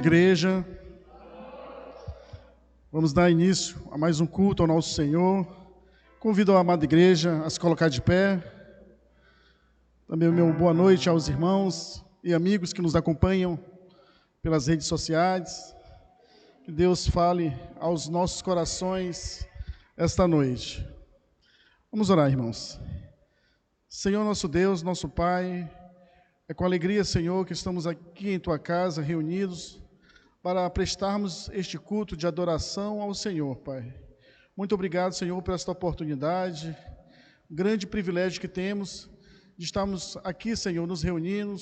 igreja. Vamos dar início a mais um culto ao nosso Senhor. Convido a amada igreja a se colocar de pé. Também o meu boa noite aos irmãos e amigos que nos acompanham pelas redes sociais. Que Deus fale aos nossos corações esta noite. Vamos orar, irmãos. Senhor nosso Deus, nosso Pai, é com alegria, Senhor, que estamos aqui em Tua casa, reunidos, para prestarmos este culto de adoração ao Senhor, Pai. Muito obrigado, Senhor, por esta oportunidade, grande privilégio que temos de estarmos aqui, Senhor, nos reunindo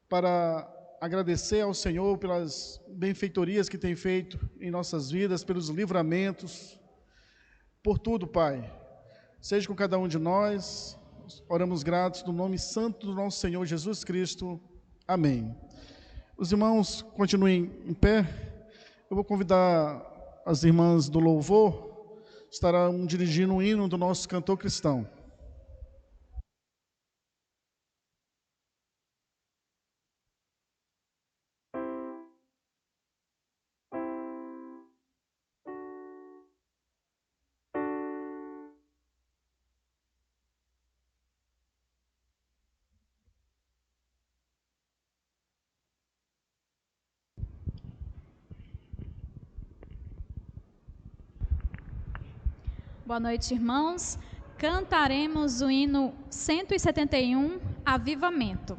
para agradecer ao Senhor pelas benfeitorias que tem feito em nossas vidas, pelos livramentos, por tudo, Pai. Seja com cada um de nós. Oramos gratos no nome santo do nosso Senhor Jesus Cristo. Amém. Os irmãos continuem em pé. Eu vou convidar as irmãs do louvor, estarão dirigindo um hino do nosso cantor cristão. Boa noite, irmãos. Cantaremos o hino 171, Avivamento.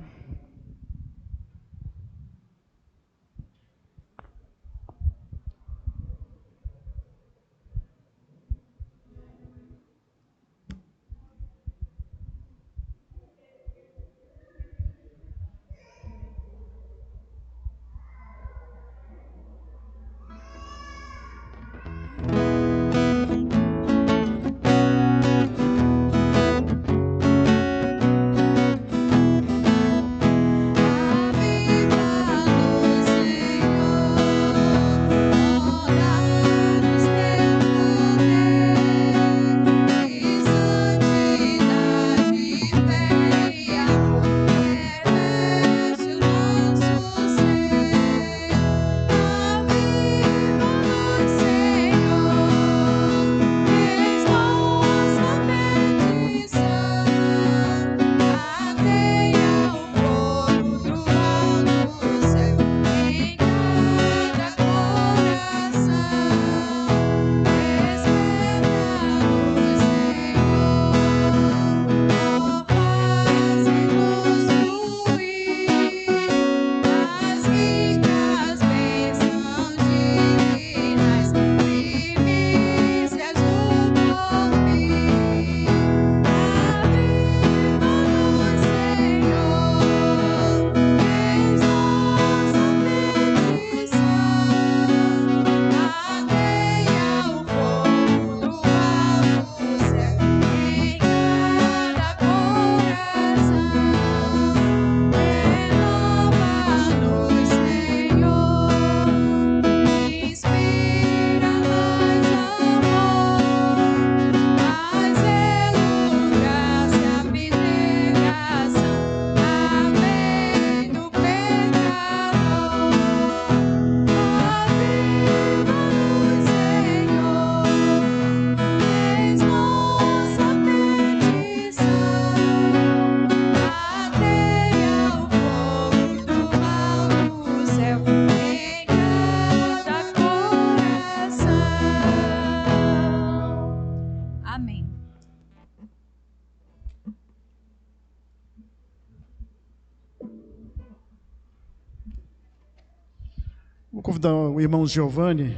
Vou convidar o irmão Giovanni,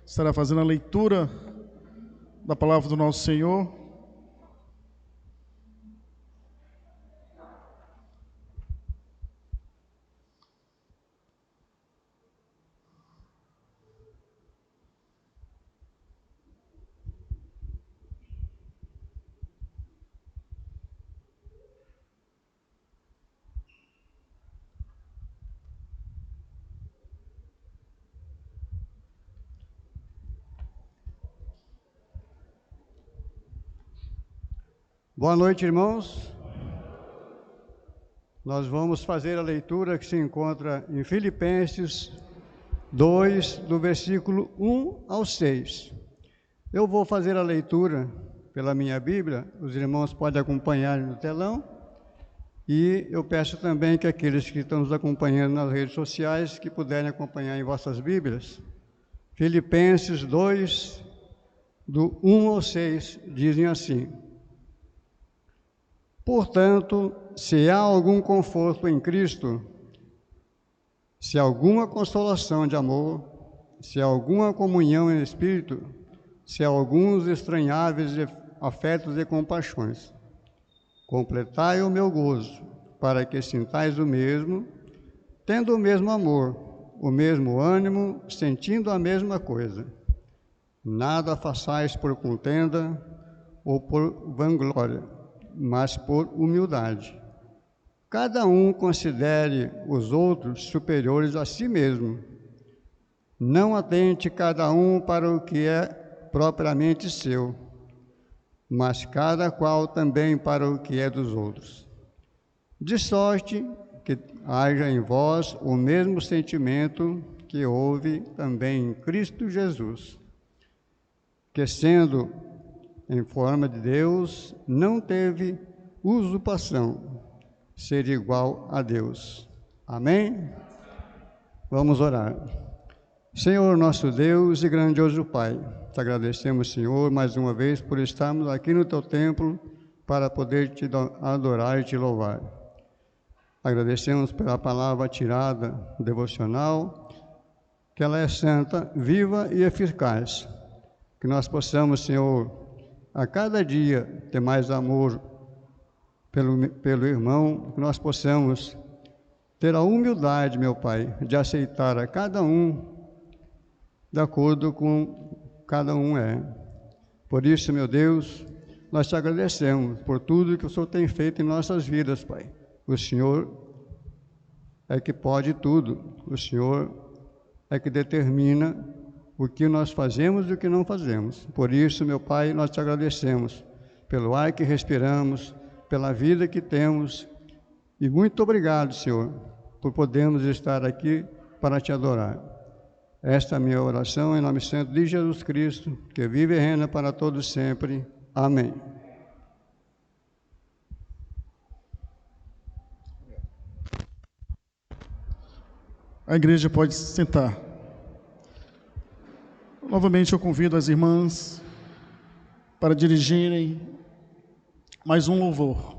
estará fazendo a leitura da palavra do nosso Senhor. Boa noite, irmãos. Nós vamos fazer a leitura que se encontra em Filipenses, 2, do versículo 1 ao 6. Eu vou fazer a leitura pela minha Bíblia, os irmãos podem acompanhar no telão, e eu peço também que aqueles que estão nos acompanhando nas redes sociais, que puderem acompanhar em vossas Bíblias. Filipenses 2, do 1 ao 6, dizem assim: Portanto, se há algum conforto em Cristo, se há alguma consolação de amor, se há alguma comunhão em espírito, se há alguns estranháveis afetos e compaixões, completai o meu gozo, para que sintais o mesmo, tendo o mesmo amor, o mesmo ânimo, sentindo a mesma coisa. Nada façais por contenda ou por vanglória, mas por humildade. Cada um considere os outros superiores a si mesmo. Não atente cada um para o que é propriamente seu, mas cada qual também para o que é dos outros. De sorte que haja em vós o mesmo sentimento que houve também em Cristo Jesus, que, sendo em forma de Deus, não teve usurpação, ser igual a Deus. Amém? Vamos orar. Senhor, nosso Deus e grandioso Pai, te agradecemos, Senhor, mais uma vez por estarmos aqui no teu templo para poder te adorar e te louvar. Agradecemos pela palavra tirada, devocional, que ela é santa, viva e eficaz. Que nós possamos, Senhor, a cada dia ter mais amor pelo irmão, que nós possamos ter a humildade, meu Pai, de aceitar a cada um de acordo com cada um é. Por isso, meu Deus, nós te agradecemos por tudo que o Senhor tem feito em nossas vidas, Pai. O Senhor é que pode tudo. O Senhor é que determina o que nós fazemos e o que não fazemos. Por isso, meu Pai, nós te agradecemos pelo ar que respiramos, pela vida que temos, e muito obrigado, Senhor, por podermos estar aqui para te adorar. Esta é a minha oração em nome santo de Jesus Cristo, que vive e reina para todos sempre. Amém. A igreja pode se sentar. Novamente eu convido as irmãs para dirigirem mais um louvor.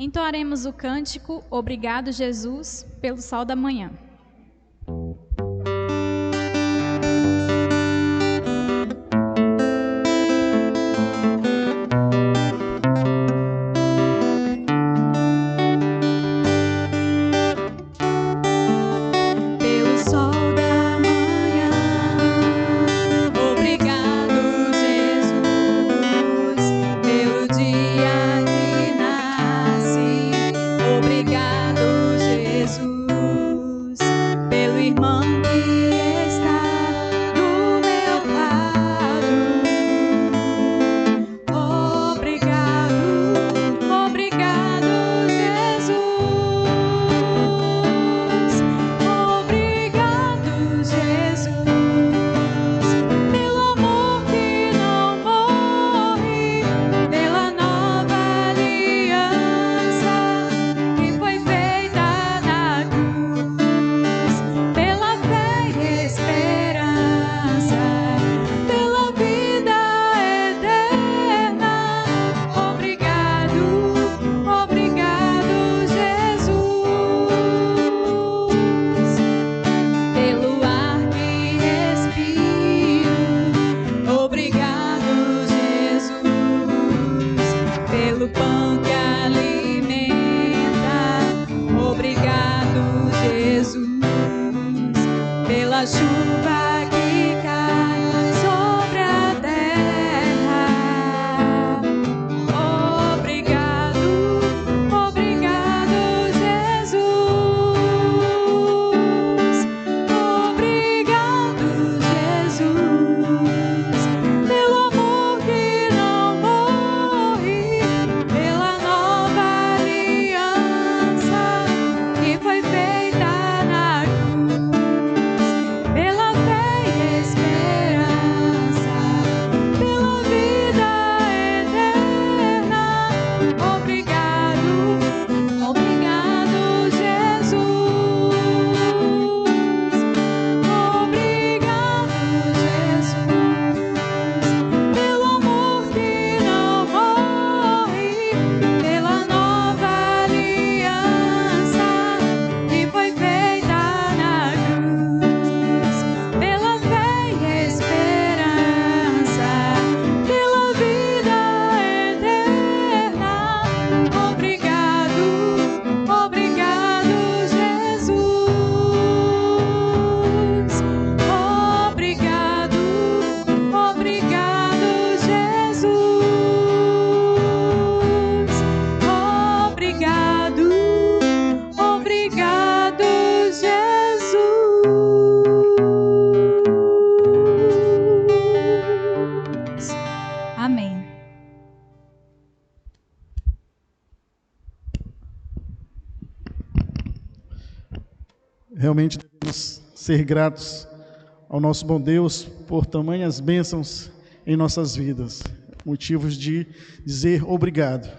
Entoaremos o cântico Obrigado, Jesus, pelo sol da manhã. Obrigado, Jesus. Jesus, pela chuva que cai sobre a terra. Obrigado, obrigado, Jesus. Obrigado, Jesus, pelo amor que não morre, pela nova aliança que foi feita na cruz, pela fé e esperança, pela vida eterna. Obrigado, obrigado, Jesus. Obrigado, Jesus, pelo amor que não morre, pela nova aliança que foi feita na cruz, pela fé e esperança, pela vida eterna. Obrigado, obrigado, Jesus. Obrigado, obrigado, Jesus. Obrigado, obrigado, Jesus. Amém. Realmente devemos ser gratos ao nosso bom Deus por tamanhas bênçãos em nossas vidas, motivos de dizer obrigado.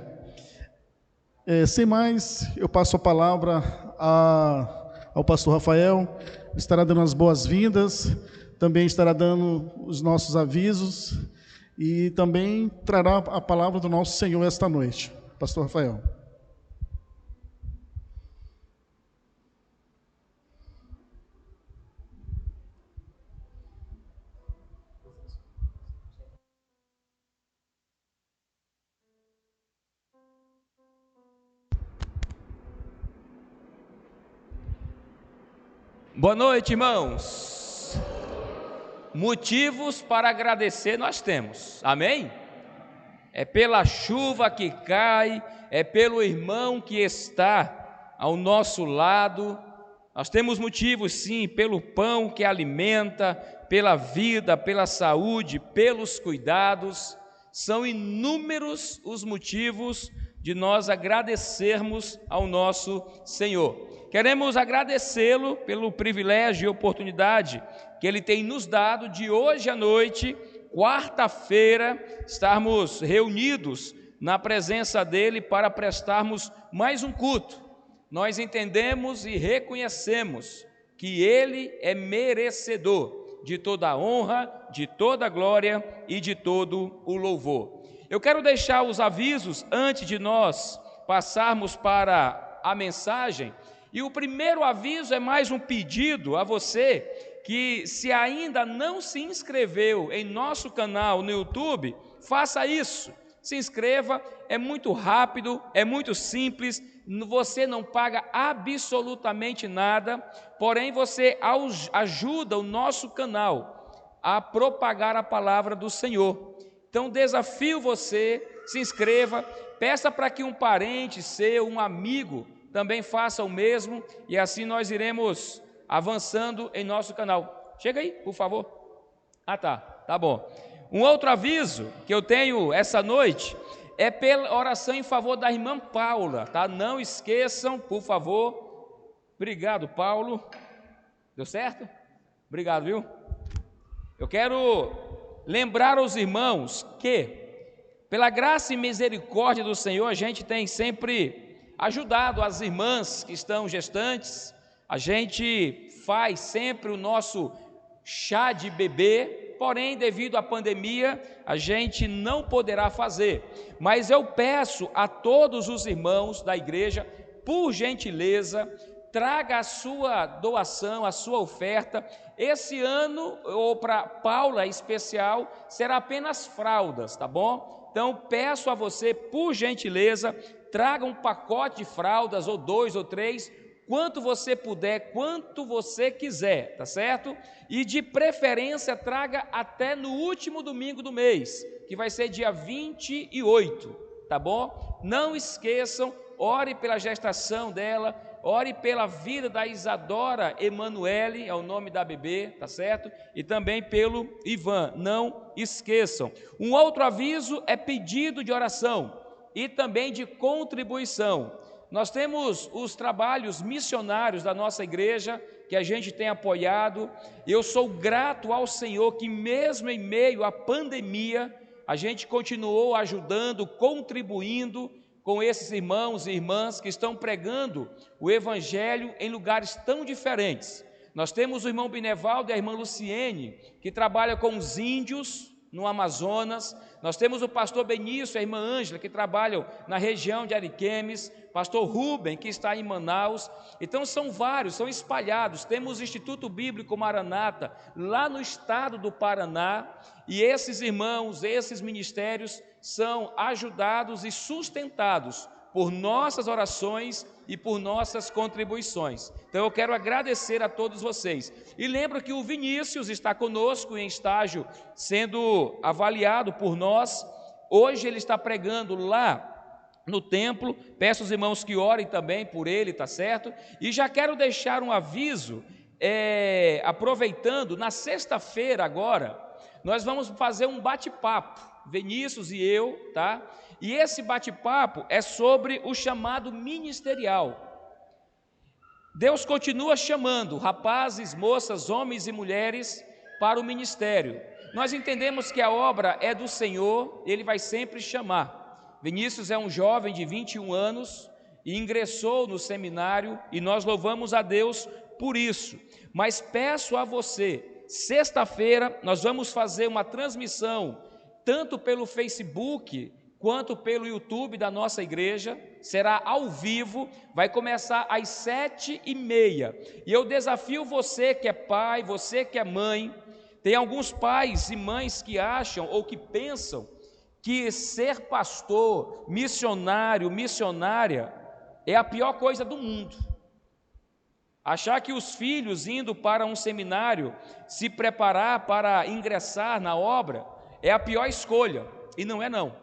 Sem mais, eu passo a palavra ao pastor Rafael, estará dando as boas-vindas, também estará dando os nossos avisos e também trará a palavra do nosso Senhor esta noite. Pastor Rafael. Boa noite, irmãos. Motivos para agradecer nós temos, amém? É pela chuva que cai, é pelo irmão que está ao nosso lado. Nós temos motivos, sim, pelo pão que alimenta, pela vida, pela saúde, pelos cuidados. São inúmeros os motivos de nós agradecermos ao nosso Senhor. Queremos agradecê-lo pelo privilégio e oportunidade que Ele tem nos dado de hoje à noite, quarta-feira, estarmos reunidos na presença dEle para prestarmos mais um culto. Nós entendemos e reconhecemos que Ele é merecedor de toda a honra, de toda a glória e de todo o louvor. Eu quero deixar os avisos antes de nós passarmos para a mensagem. E o primeiro aviso é mais um pedido a você que, se ainda não se inscreveu em nosso canal no YouTube, faça isso. Se inscreva, é muito rápido, é muito simples, você não paga absolutamente nada, porém você ajuda o nosso canal a propagar a palavra do Senhor. Então desafio você, se inscreva, peça para que um parente seu, um amigo, também faça o mesmo, e assim nós iremos avançando em nosso canal. Chega aí, por favor. Tá bom. Um outro aviso que eu tenho essa noite é pela oração em favor da irmã Paula, tá? Não esqueçam, por favor. Obrigado, Paulo. Deu certo? Obrigado, viu? Eu quero lembrar aos irmãos que, pela graça e misericórdia do Senhor, a gente tem sempre ajudado as irmãs que estão gestantes. A gente faz sempre o nosso chá de bebê, porém, devido à pandemia, a gente não poderá fazer. Mas eu peço a todos os irmãos da igreja, por gentileza, traga a sua doação, a sua oferta. Esse ano, ou para Paula em especial, será apenas fraldas, tá bom? Então, peço a você, por gentileza, traga um pacote de fraldas, ou 2 ou 3, quanto você puder, quanto você quiser, tá certo? E de preferência traga até no último domingo do mês, que vai ser dia 28, tá bom? Não esqueçam, ore pela gestação dela, ore pela vida da Isadora Emanuele, é o nome da bebê, tá certo? E também pelo Ivan, não esqueçam. Um outro aviso é pedido de oração e também de contribuição. Nós temos os trabalhos missionários da nossa igreja, que a gente tem apoiado. Eu sou grato ao Senhor que mesmo em meio à pandemia, a gente continuou ajudando, contribuindo com esses irmãos e irmãs que estão pregando o Evangelho em lugares tão diferentes. Nós temos o irmão Binevaldo e a irmã Luciene, que trabalham com os índios no Amazonas. Nós temos o pastor Benício e a irmã Ângela, que trabalham na região de Ariquemes, pastor Rubem, que está em Manaus. Então são vários, são espalhados. Temos o Instituto Bíblico Maranata, lá no estado do Paraná, e esses irmãos, esses ministérios são ajudados e sustentados por nossas orações e por nossas contribuições. Então eu quero agradecer a todos vocês. E lembro que o Vinícius está conosco em estágio, sendo avaliado por nós. Hoje ele está pregando lá no templo. Peço aos irmãos que orem também por ele, tá certo? E já quero deixar um aviso, aproveitando, na sexta-feira agora, nós vamos fazer um bate-papo, Vinícius e eu, tá? E esse bate-papo é sobre o chamado ministerial. Deus continua chamando rapazes, moças, homens e mulheres para o ministério. Nós entendemos que a obra é do Senhor, Ele vai sempre chamar. Vinícius é um jovem de 21 anos e ingressou no seminário, e nós louvamos a Deus por isso. Mas peço a você, sexta-feira nós vamos fazer uma transmissão, tanto pelo Facebook quanto pelo YouTube da nossa igreja. Será ao vivo, vai começar às 7h30, e eu desafio você que é pai, você que é mãe. Tem alguns pais e mães que acham ou que pensam que ser pastor, missionário, missionária é a pior coisa do mundo. Achar que os filhos indo para um seminário, se preparar para ingressar na obra, é a pior escolha, e não é não.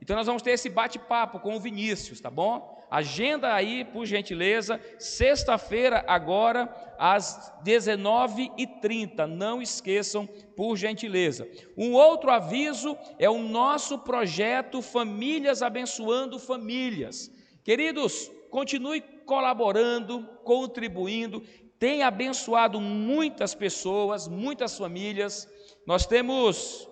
Então nós vamos ter esse bate-papo com o Vinícius, tá bom? Agenda aí, por gentileza, sexta-feira agora, às 19h30, não esqueçam, por gentileza. Um outro aviso é o nosso projeto Famílias Abençoando Famílias. Queridos, continue colaborando, contribuindo, tem abençoado muitas pessoas, muitas famílias. Nós temos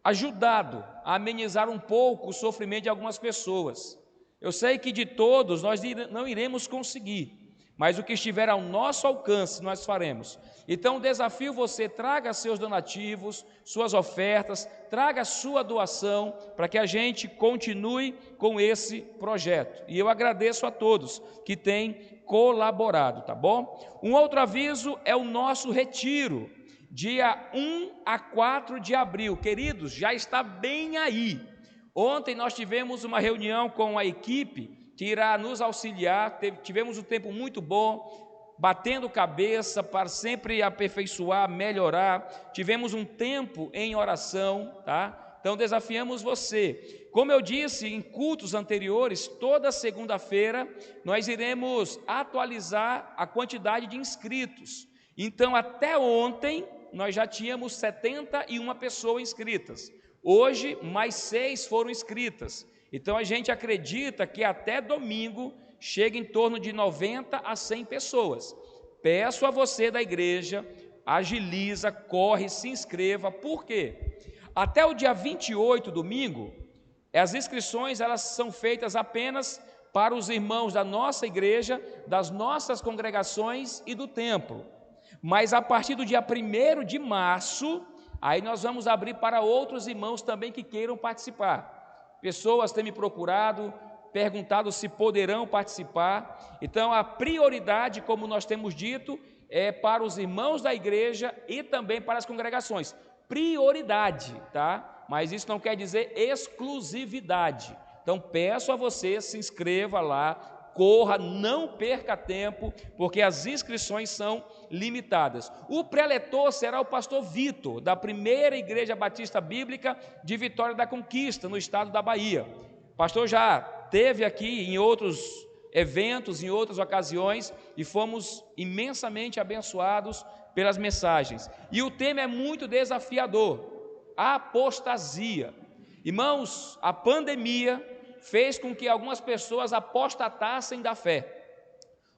ajudado a amenizar um pouco o sofrimento de algumas pessoas. Eu sei que de todos nós não iremos conseguir, mas o que estiver ao nosso alcance nós faremos. Então desafio você, traga seus donativos, suas ofertas, traga sua doação, para que a gente continue com esse projeto. E eu agradeço a todos que têm colaborado, tá bom? Um outro aviso é o nosso retiro, dia 1 a 4 de abril. Queridos, já está bem aí. Ontem nós tivemos uma reunião com a equipe que irá nos auxiliar, tivemos um tempo muito bom, batendo cabeça para sempre aperfeiçoar, melhorar. Tivemos um tempo em oração, tá? Então desafiamos você. Como eu disse em cultos anteriores, toda segunda-feira nós iremos atualizar a quantidade de inscritos. Então até ontem nós já tínhamos 71 pessoas inscritas. Hoje, mais 6 foram inscritas. Então, a gente acredita que até domingo chega em torno de 90 a 100 pessoas. Peço a você da igreja, agiliza, corre, se inscreva. Por quê? Até o dia 28, domingo, as inscrições elas são feitas apenas para os irmãos da nossa igreja, das nossas congregações e do templo. Mas a partir do dia 1º de março, aí nós vamos abrir para outros irmãos também que queiram participar. Pessoas têm me procurado, perguntado se poderão participar. Então a prioridade, como nós temos dito, é para os irmãos da igreja e também para as congregações. Prioridade, tá? Mas isso não quer dizer exclusividade. Então peço a você, se inscreva lá, corra, não perca tempo, porque as inscrições são limitadas. O preletor será o pastor Vitor, da Primeira Igreja Batista Bíblica de Vitória da Conquista, no estado da Bahia. O pastor já esteve aqui em outros eventos, em outras ocasiões, e fomos imensamente abençoados pelas mensagens. E o tema é muito desafiador: apostasia. Irmãos, a pandemia fez com que algumas pessoas apostatassem da fé.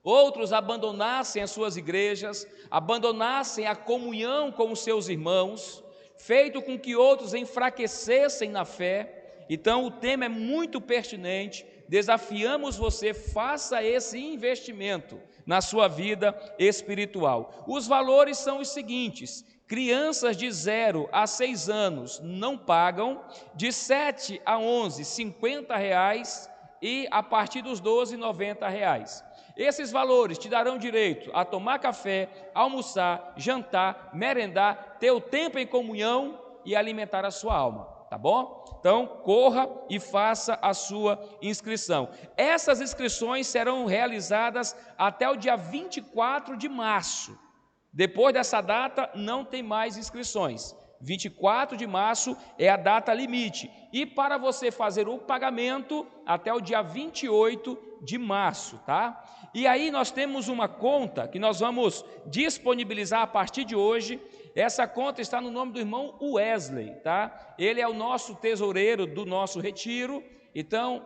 Outros abandonassem as suas igrejas, abandonassem a comunhão com os seus irmãos, feito com que outros enfraquecessem na fé. Então o tema é muito pertinente. Desafiamos você, faça esse investimento na sua vida espiritual. Os valores são os seguintes: crianças de 0 a 6 anos não pagam, de 7 a 11, R$50, e a partir dos 12, R$90. Esses valores te darão direito a tomar café, almoçar, jantar, merendar, ter o tempo em comunhão e alimentar a sua alma, tá bom? Então, corra e faça a sua inscrição. Essas inscrições serão realizadas até o dia 24 de março. Depois dessa data, não tem mais inscrições. 24 de março é a data limite. E para você fazer o pagamento, até o dia 28 de março, tá? E aí nós temos uma conta que nós vamos disponibilizar a partir de hoje. Essa conta está no nome do irmão Wesley, tá? Ele é o nosso tesoureiro do nosso retiro. Então,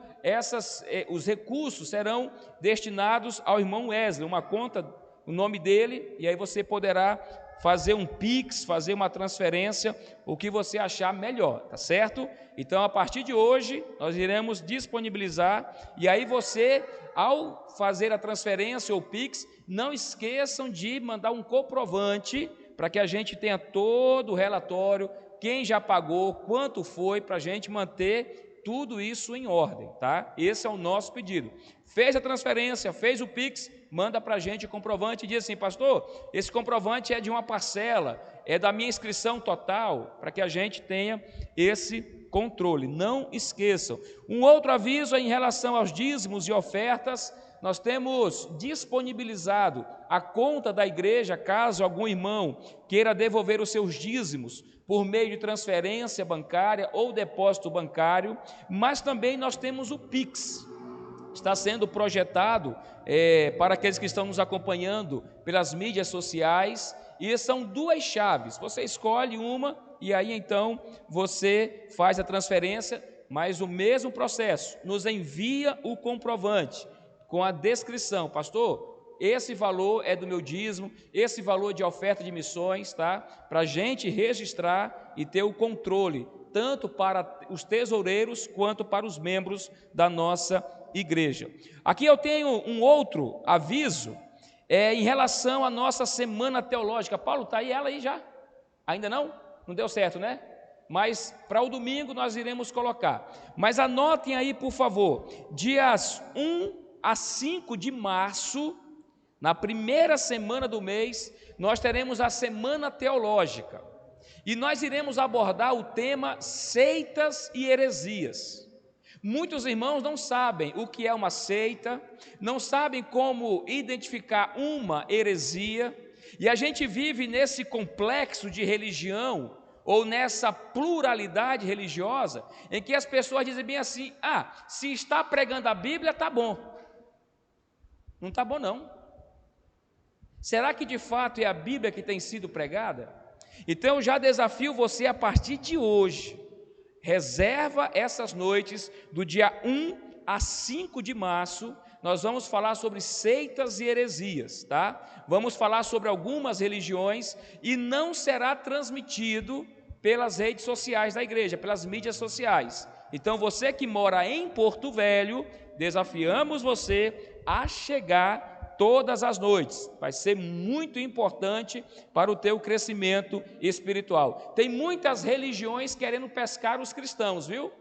os recursos serão destinados ao irmão Wesley, uma conta, o nome dele, e aí você poderá fazer um Pix, fazer uma transferência, o que você achar melhor, tá certo? Então, a partir de hoje, nós iremos disponibilizar, e aí você, ao fazer a transferência ou Pix, não esqueçam de mandar um comprovante, para que a gente tenha todo o relatório, quem já pagou, quanto foi, para a gente manter tudo isso em ordem, tá? Esse é o nosso pedido. Fez a transferência, fez o Pix, manda para a gente o comprovante e diz assim: pastor, esse comprovante é de uma parcela, é da minha inscrição total, para que a gente tenha esse controle. Não esqueçam. Um outro aviso é em relação aos dízimos e ofertas. Nós temos disponibilizado a conta da igreja, caso algum irmão queira devolver os seus dízimos por meio de transferência bancária ou depósito bancário, mas também nós temos o Pix. Está sendo projetado para aqueles que estão nos acompanhando pelas mídias sociais, e são 2 chaves. Você escolhe uma e aí então você faz a transferência, mas o mesmo processo, nos envia o comprovante com a descrição: pastor, esse valor é do meu dízimo, esse valor de oferta de missões, tá? Para a gente registrar e ter o controle, tanto para os tesoureiros quanto para os membros da nossa igreja. Aqui eu tenho um outro aviso, em relação à nossa semana teológica. Paulo, está aí ela aí já? Ainda não? Não deu certo, né? Mas para o domingo nós iremos colocar. Mas anotem aí, por favor, dias 1 a 5 de março, na primeira semana do mês, nós teremos a semana teológica. E nós iremos abordar o tema seitas e heresias. Muitos irmãos não sabem o que é uma seita, não sabem como identificar uma heresia, e a gente vive nesse complexo de religião, ou nessa pluralidade religiosa, em que as pessoas dizem bem assim: se está pregando a Bíblia, está bom. Não está bom não. Será que de fato é a Bíblia que tem sido pregada? Então eu já desafio você a partir de hoje, reserva essas noites do dia 1 a 5 de março, nós vamos falar sobre seitas e heresias, tá? Vamos falar sobre algumas religiões e não será transmitido pelas redes sociais da igreja, pelas mídias sociais. Então você que mora em Porto Velho, desafiamos você a chegar todas as noites. Vai ser muito importante para o teu crescimento espiritual. Tem muitas religiões querendo pescar os cristãos, viu?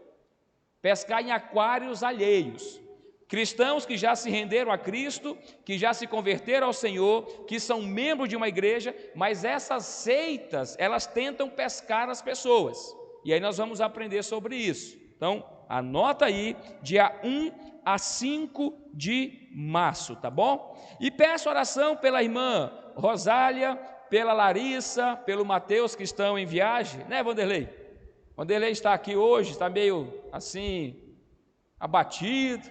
Pescar em aquários alheios. Cristãos que já se renderam a Cristo, que já se converteram ao Senhor, que são membros de uma igreja, mas essas seitas, elas tentam pescar as pessoas. E aí nós vamos aprender sobre isso. Então, anota aí, dia 1 a 5 de março, tá bom? E peço oração pela irmã Rosália, pela Larissa, pelo Mateus, que estão em viagem, né, Vanderlei? Vanderlei está aqui hoje, está meio assim, abatido.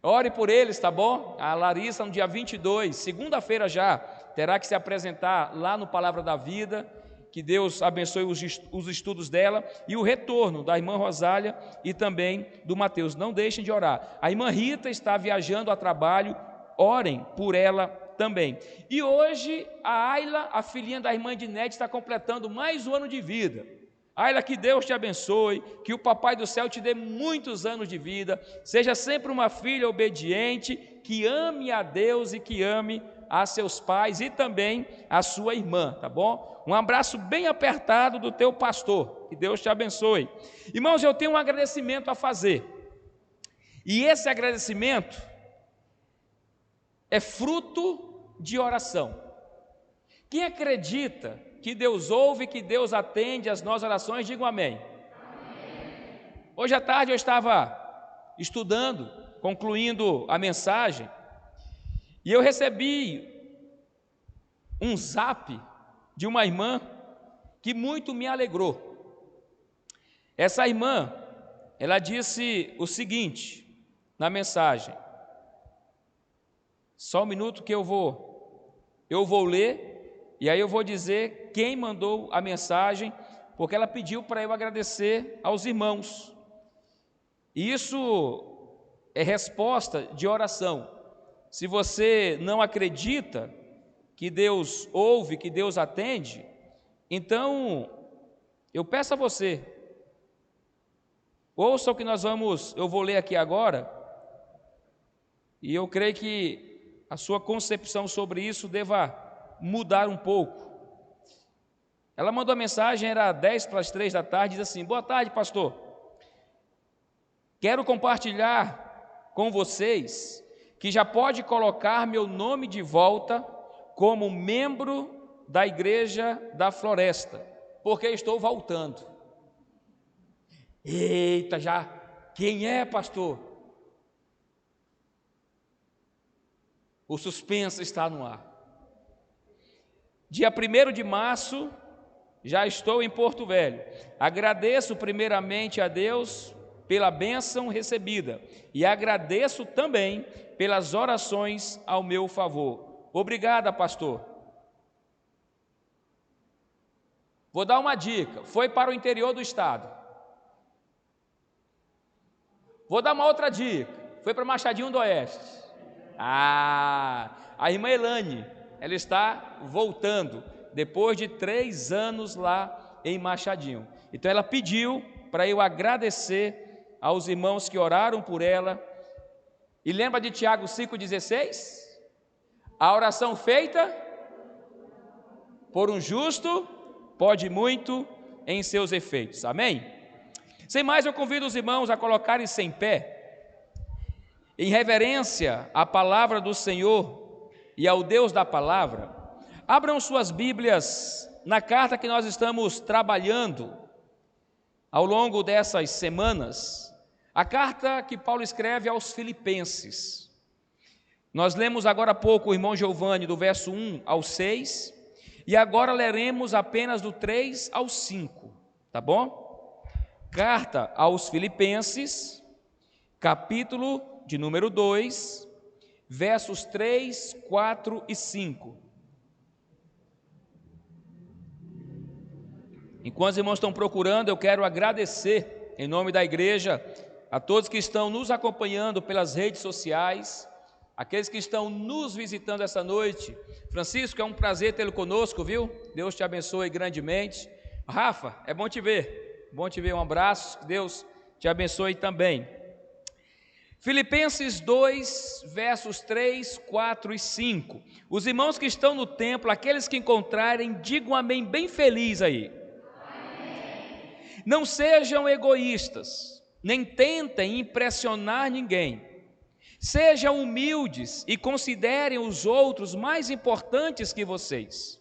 Ore por eles, tá bom? A Larissa, no dia 22, segunda-feira já, terá que se apresentar lá no Palavra da Vida. Que Deus abençoe os estudos dela e o retorno da irmã Rosália e também do Mateus. Não deixem de orar. A irmã Rita está viajando a trabalho, orem por ela também. E hoje a Ayla, a filhinha da irmã Ednete, está completando mais um ano de vida. Ayla, que Deus te abençoe, que o Papai do Céu te dê muitos anos de vida, seja sempre uma filha obediente, que ame a Deus e que ame a seus pais e também a sua irmã, tá bom? Um abraço bem apertado do teu pastor, que Deus te abençoe. Irmãos, eu tenho um agradecimento a fazer, e esse agradecimento é fruto de oração. Quem acredita que Deus ouve, que Deus atende as nossas orações, digam amém. Amém. Hoje à tarde eu estava estudando, concluindo a mensagem, e eu recebi um zap de uma irmã que muito me alegrou. Essa irmã, ela disse o seguinte na mensagem. Só um minuto que eu vou ler, e aí eu vou dizer quem mandou a mensagem, porque ela pediu para eu agradecer aos irmãos. E isso é resposta de oração. Se você não acredita que Deus ouve, que Deus atende, então eu peço a você, ouça o que eu vou ler aqui agora, e eu creio que a sua concepção sobre isso deva mudar um pouco. Ela mandou a mensagem, era 2:50 da tarde, diz assim: boa tarde, pastor, quero compartilhar com vocês que já pode colocar meu nome de volta como membro da Igreja da Floresta, porque estou voltando. Eita, já, quem é, pastor? O suspense está no ar. Dia 1º de março, já estou em Porto Velho. Agradeço primeiramente a Deus pela bênção recebida e agradeço também pelas orações ao meu favor. Obrigada, pastor. Vou dar uma dica, foi para o interior do estado. Vou dar uma outra dica, foi para Machadinho do Oeste. A irmã Elane, ela está voltando, depois de 3 anos lá em Machadinho. Então ela pediu para eu agradecer aos irmãos que oraram por ela. E lembra de Tiago 5,16? A oração feita por um justo pode muito em seus efeitos. Amém? Sem mais, eu convido os irmãos a colocarem-se em pé, em reverência à palavra do Senhor e ao Deus da palavra. Abram suas Bíblias na carta que nós estamos trabalhando ao longo dessas semanas, a carta que Paulo escreve aos Filipenses. Nós lemos agora há pouco o irmão Giovanni do verso 1 ao 6, e agora leremos apenas do 3 ao 5, tá bom? Carta aos Filipenses, capítulo de número 2, versos 3, 4 e 5. Enquanto os irmãos estão procurando, eu quero agradecer, em nome da igreja, a todos que estão nos acompanhando pelas redes sociais, aqueles que estão nos visitando essa noite. Francisco, é um prazer tê-lo conosco, viu? Deus te abençoe grandemente. Rafa, é bom te ver, um abraço, Deus te abençoe também. Filipenses 2, versos 3, 4 e 5. Os irmãos que estão no templo, aqueles que encontrarem, digam amém bem feliz aí. Amém. Não sejam egoístas, nem tentem impressionar ninguém. Sejam humildes e considerem os outros mais importantes que vocês.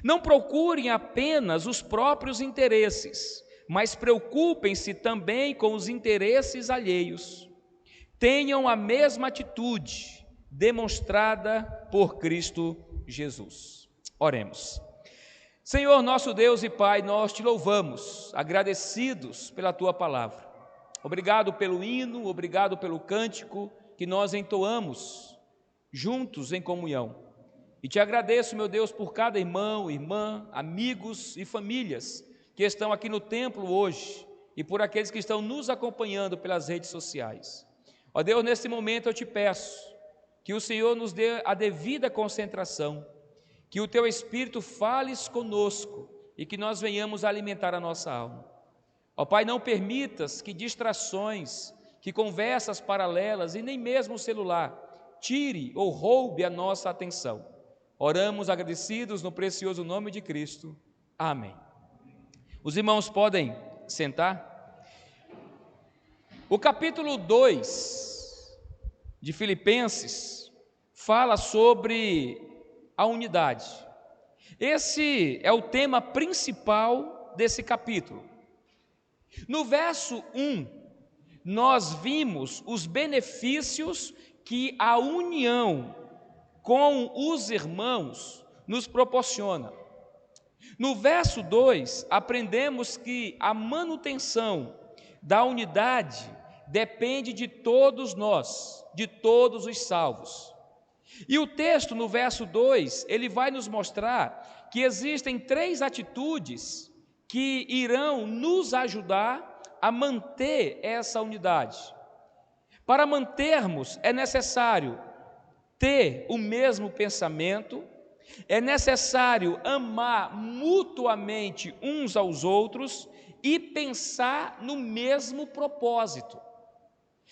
Não procurem apenas os próprios interesses, mas preocupem-se também com os interesses alheios. tenham a mesma atitude demonstrada por Cristo Jesus. Oremos. Senhor, nosso Deus e Pai, nós te louvamos, agradecidos pela tua palavra. Obrigado pelo hino, obrigado pelo cântico que nós entoamos juntos em comunhão. E te agradeço, meu Deus, por cada irmão, irmã, amigos e famílias que estão aqui no templo hoje e por aqueles que estão nos acompanhando pelas redes sociais. Ó Deus, nesse momento eu te peço que o Senhor nos dê a devida concentração, que o teu Espírito fales conosco e que nós venhamos a alimentar a nossa alma. Ó Pai, não permitas que distrações, que conversas paralelas e nem mesmo o celular tire ou roube a nossa atenção. Oramos agradecidos no precioso nome de Cristo. Amém. Os irmãos podem sentar. O capítulo 2 de Filipenses fala sobre a unidade. Esse é o tema principal desse capítulo. No verso 1, nós vimos os benefícios que a união com os irmãos nos proporciona. No verso 2, aprendemos que a manutenção da unidade depende de todos nós, de todos os salvos. E o texto, no verso 2, ele vai nos mostrar que existem 3 atitudes que irão nos ajudar a manter essa unidade. Para mantermos, é necessário ter o mesmo pensamento, é necessário amar mutuamente uns aos outros e pensar no mesmo propósito.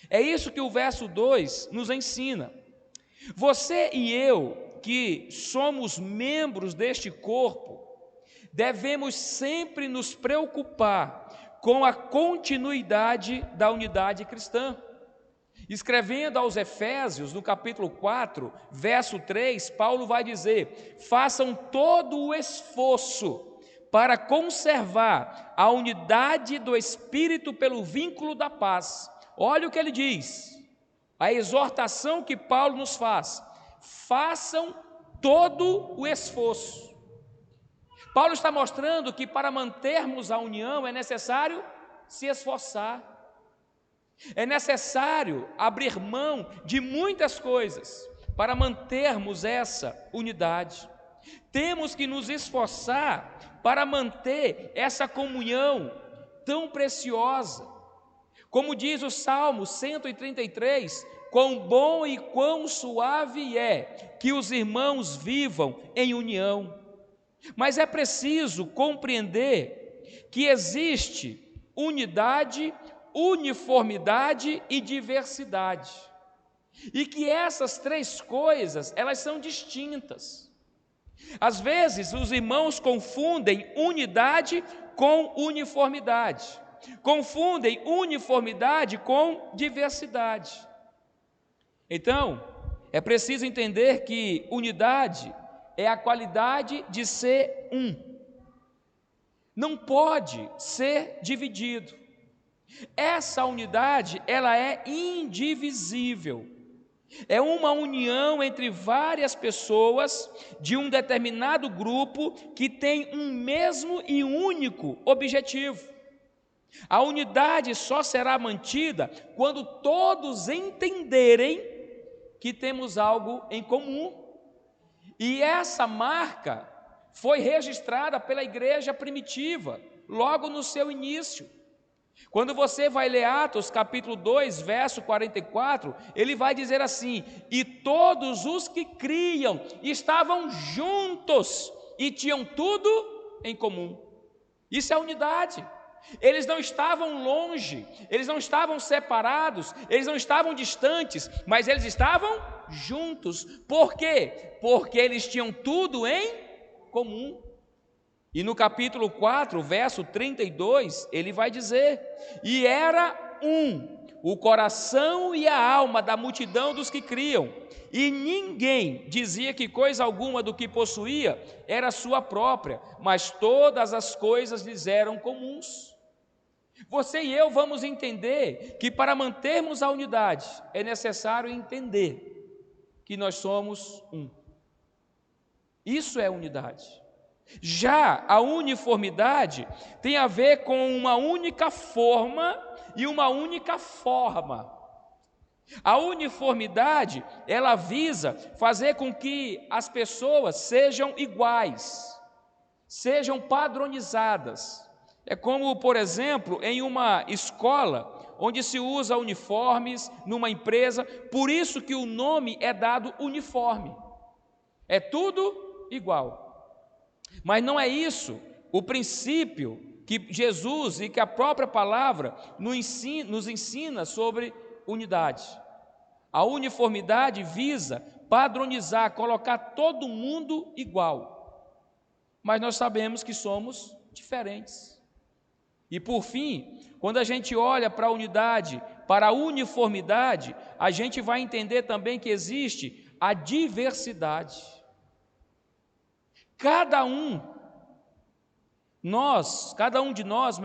É isso que o verso 2 nos ensina. Você e eu, que somos membros deste corpo, devemos sempre nos preocupar com a continuidade da unidade cristã. Escrevendo aos Efésios, no capítulo 4, verso 3, Paulo vai dizer: façam todo o esforço para conservar a unidade do Espírito pelo vínculo da paz. Olha o que ele diz, a exortação que Paulo nos faz: façam todo o esforço. Paulo está mostrando que para mantermos a união é necessário se esforçar. É necessário abrir mão de muitas coisas para mantermos essa unidade. Temos que nos esforçar para manter essa comunhão tão preciosa. Como diz o Salmo 133, quão bom e quão suave é que os irmãos vivam em união. Mas é preciso compreender que existe unidade, uniformidade e diversidade. E que essas 3 coisas, elas são distintas. Às vezes, os irmãos confundem unidade com uniformidade. Confundem uniformidade com diversidade. Então, é preciso entender que unidade é a qualidade de ser um. Não pode ser dividido. Essa unidade, ela é indivisível. É uma união entre várias pessoas de um determinado grupo que tem um mesmo e único objetivo. A unidade só será mantida quando todos entenderem que temos algo em comum. E essa marca foi registrada pela igreja primitiva, logo no seu início. Quando você vai ler Atos capítulo 2, verso 44, ele vai dizer assim: e todos os que criam estavam juntos e tinham tudo em comum. Isso é unidade. Eles não estavam longe, eles não estavam separados, eles não estavam distantes, mas eles estavam juntos. Por quê? Porque eles tinham tudo em comum. E no capítulo 4, verso 32, ele vai dizer: e era o coração e a alma da multidão dos que criam, e ninguém dizia que coisa alguma do que possuía era sua própria, mas todas as coisas lhes eram comuns. Você e eu vamos entender que para mantermos a unidade é necessário entender que nós somos um. Isso é unidade. Já a uniformidade tem a ver com uma única forma e uma única forma. A uniformidade, ela visa fazer com que as pessoas sejam iguais, sejam padronizadas. É como, por exemplo, em uma escola, onde se usa uniformes, numa empresa, por isso que o nome é dado uniforme. É tudo igual. Mas não é isso o princípio que Jesus e que a própria palavra nos ensina sobre unidade. A uniformidade visa padronizar, colocar todo mundo igual. Mas nós sabemos que somos diferentes. E por fim, quando a gente olha para a unidade, para a uniformidade, a gente vai entender também que existe a diversidade. Cada um de nós,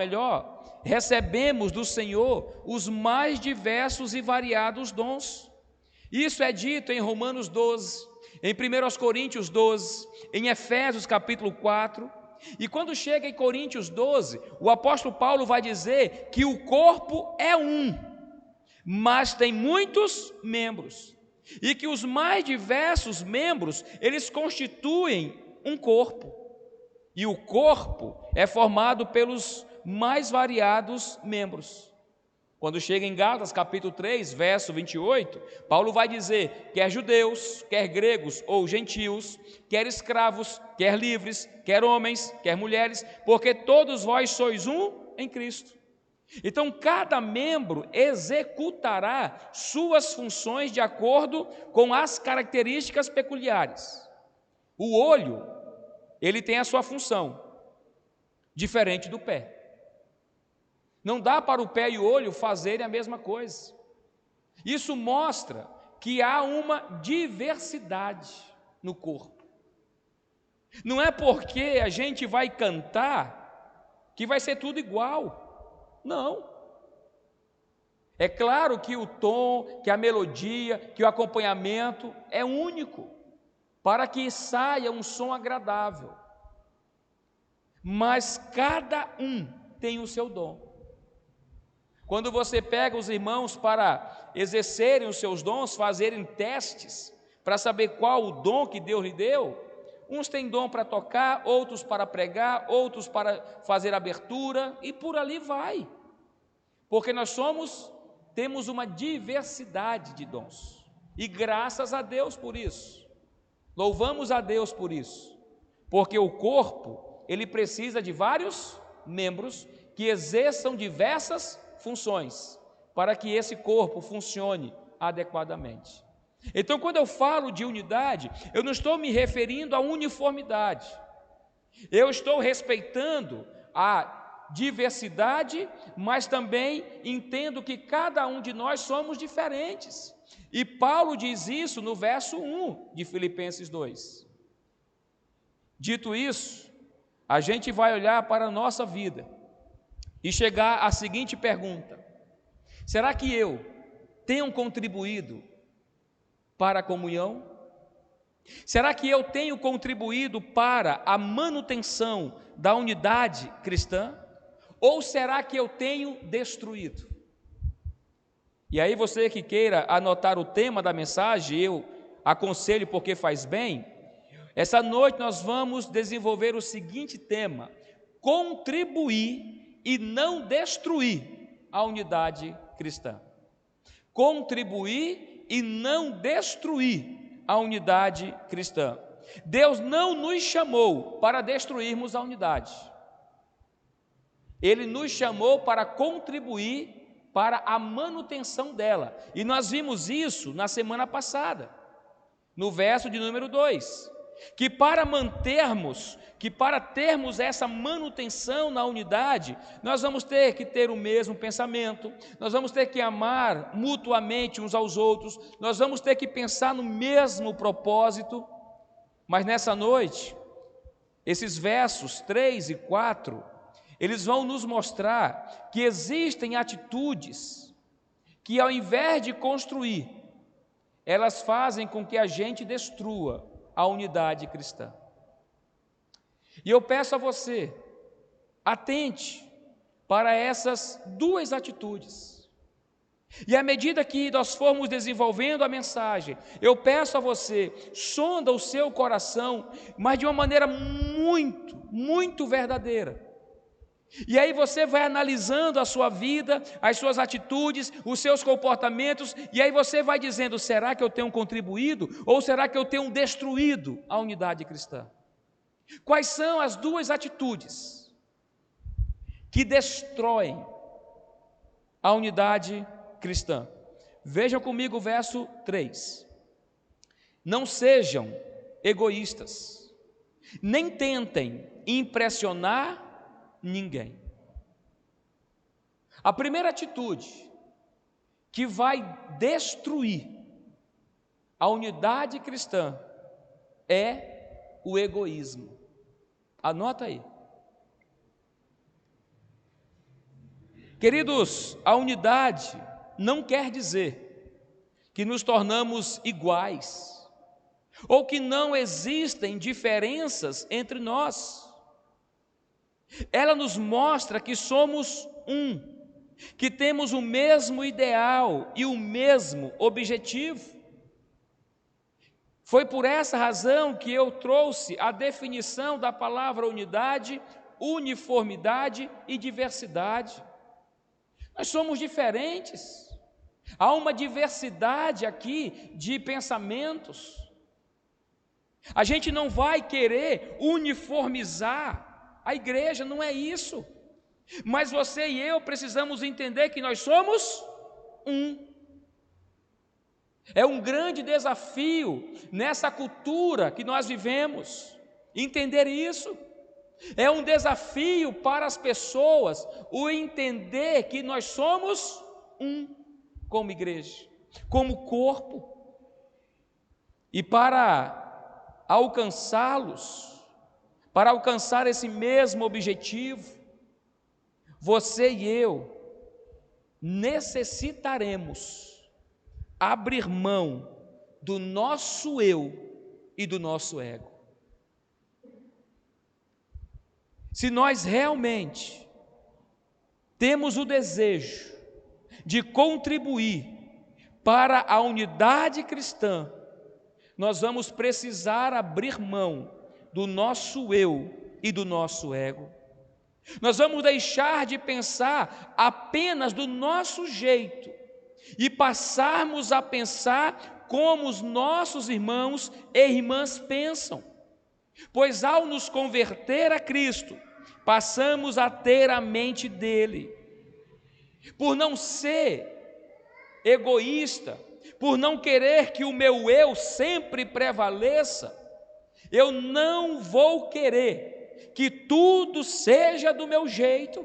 recebemos do Senhor os mais diversos e variados dons. Isso é dito em Romanos 12, em 1 Coríntios 12, em Efésios capítulo 4. E quando chega em Coríntios 12, o apóstolo Paulo vai dizer que o corpo é um, mas tem muitos membros. E que os mais diversos membros, eles constituem um corpo. E o corpo é formado pelos mais variados membros. Quando chega em Gálatas capítulo 3, verso 28, Paulo vai dizer, quer judeus, quer gregos ou gentios, quer escravos, quer livres, quer homens, quer mulheres, porque todos vós sois um em Cristo. Então, cada membro executará suas funções de acordo com as características peculiares. O olho, ele tem a sua função, diferente do pé. Não dá para o pé e o olho fazerem a mesma coisa. Isso mostra que há uma diversidade no corpo. Não é porque a gente vai cantar que vai ser tudo igual. Não. É claro que o tom, que a melodia, que o acompanhamento é único, para que saia um som agradável. Mas cada um tem o seu dom. Quando você pega os irmãos para exercerem os seus dons, fazerem testes, para saber qual o dom que Deus lhe deu, uns têm dom para tocar, outros para pregar, outros para fazer abertura, e por ali vai. Porque temos uma diversidade de dons, e graças a Deus por isso, louvamos a Deus por isso, porque o corpo, ele precisa de vários membros que exerçam diversas funções, para que esse corpo funcione adequadamente. Então, quando eu falo de unidade, eu não estou me referindo à uniformidade, eu estou respeitando a diversidade, mas também entendo que cada um de nós somos diferentes, e Paulo diz isso no verso 1 de Filipenses 2. Dito isso, a gente vai olhar para a nossa vida e chegar à seguinte pergunta: será que eu tenho contribuído para a comunhão? Será que eu tenho contribuído para a manutenção da unidade cristã? Ou será que eu tenho destruído? E aí você que queira anotar o tema da mensagem, eu aconselho porque faz bem. Essa noite nós vamos desenvolver o seguinte tema: contribuir e não destruir a unidade cristã. Contribuir e não destruir a unidade cristã. Deus não nos chamou para destruirmos a unidade. Ele nos chamou para contribuir para a manutenção dela. E nós vimos isso na semana passada, no verso de número 2. Que para termos essa manutenção na unidade, nós vamos ter que ter o mesmo pensamento, nós vamos ter que amar mutuamente uns aos outros, nós vamos ter que pensar no mesmo propósito. Mas nessa noite, esses versos 3 e 4, eles vão nos mostrar que existem atitudes que, ao invés de construir, elas fazem com que a gente destrua a unidade cristã. E eu peço a você, atente para essas duas atitudes. E à medida que nós formos desenvolvendo a mensagem, eu peço a você, sonda o seu coração, mas de uma maneira muito verdadeira. E aí você vai analisando a sua vida, as suas atitudes, os seus comportamentos, e aí você vai dizendo, será que eu tenho contribuído ou será que eu tenho destruído a unidade cristã? Quais são as duas atitudes que destroem a unidade cristã? Vejam comigo o verso 3. Não sejam egoístas, nem tentem impressionar ninguém. A primeira atitude que vai destruir a unidade cristã é o egoísmo. Anota aí. Queridos, a unidade não quer dizer que nos tornamos iguais ou que não existem diferenças entre nós. Ela nos mostra que somos um, que temos o mesmo ideal e o mesmo objetivo. Foi por essa razão que eu trouxe a definição da palavra unidade, uniformidade e diversidade. Nós somos diferentes, há uma diversidade aqui de pensamentos. A gente não vai querer uniformizar a igreja, não é isso. Mas você e eu precisamos entender que nós somos um. É um grande desafio nessa cultura que nós vivemos, entender isso. É um desafio para as pessoas o entender que nós somos um como igreja, como corpo. E para alcançá-los, para alcançar esse mesmo objetivo, você e eu necessitaremos abrir mão do nosso eu e do nosso ego. Se nós realmente temos o desejo de contribuir para a unidade cristã, nós vamos precisar abrir mão do nosso eu e do nosso ego. Nós vamos deixar de pensar apenas do nosso jeito e passarmos a pensar como os nossos irmãos e irmãs pensam. Pois ao nos converter a Cristo, passamos a ter a mente dele. Por não ser egoísta, por não querer que o meu eu sempre prevaleça, eu não vou querer que tudo seja do meu jeito.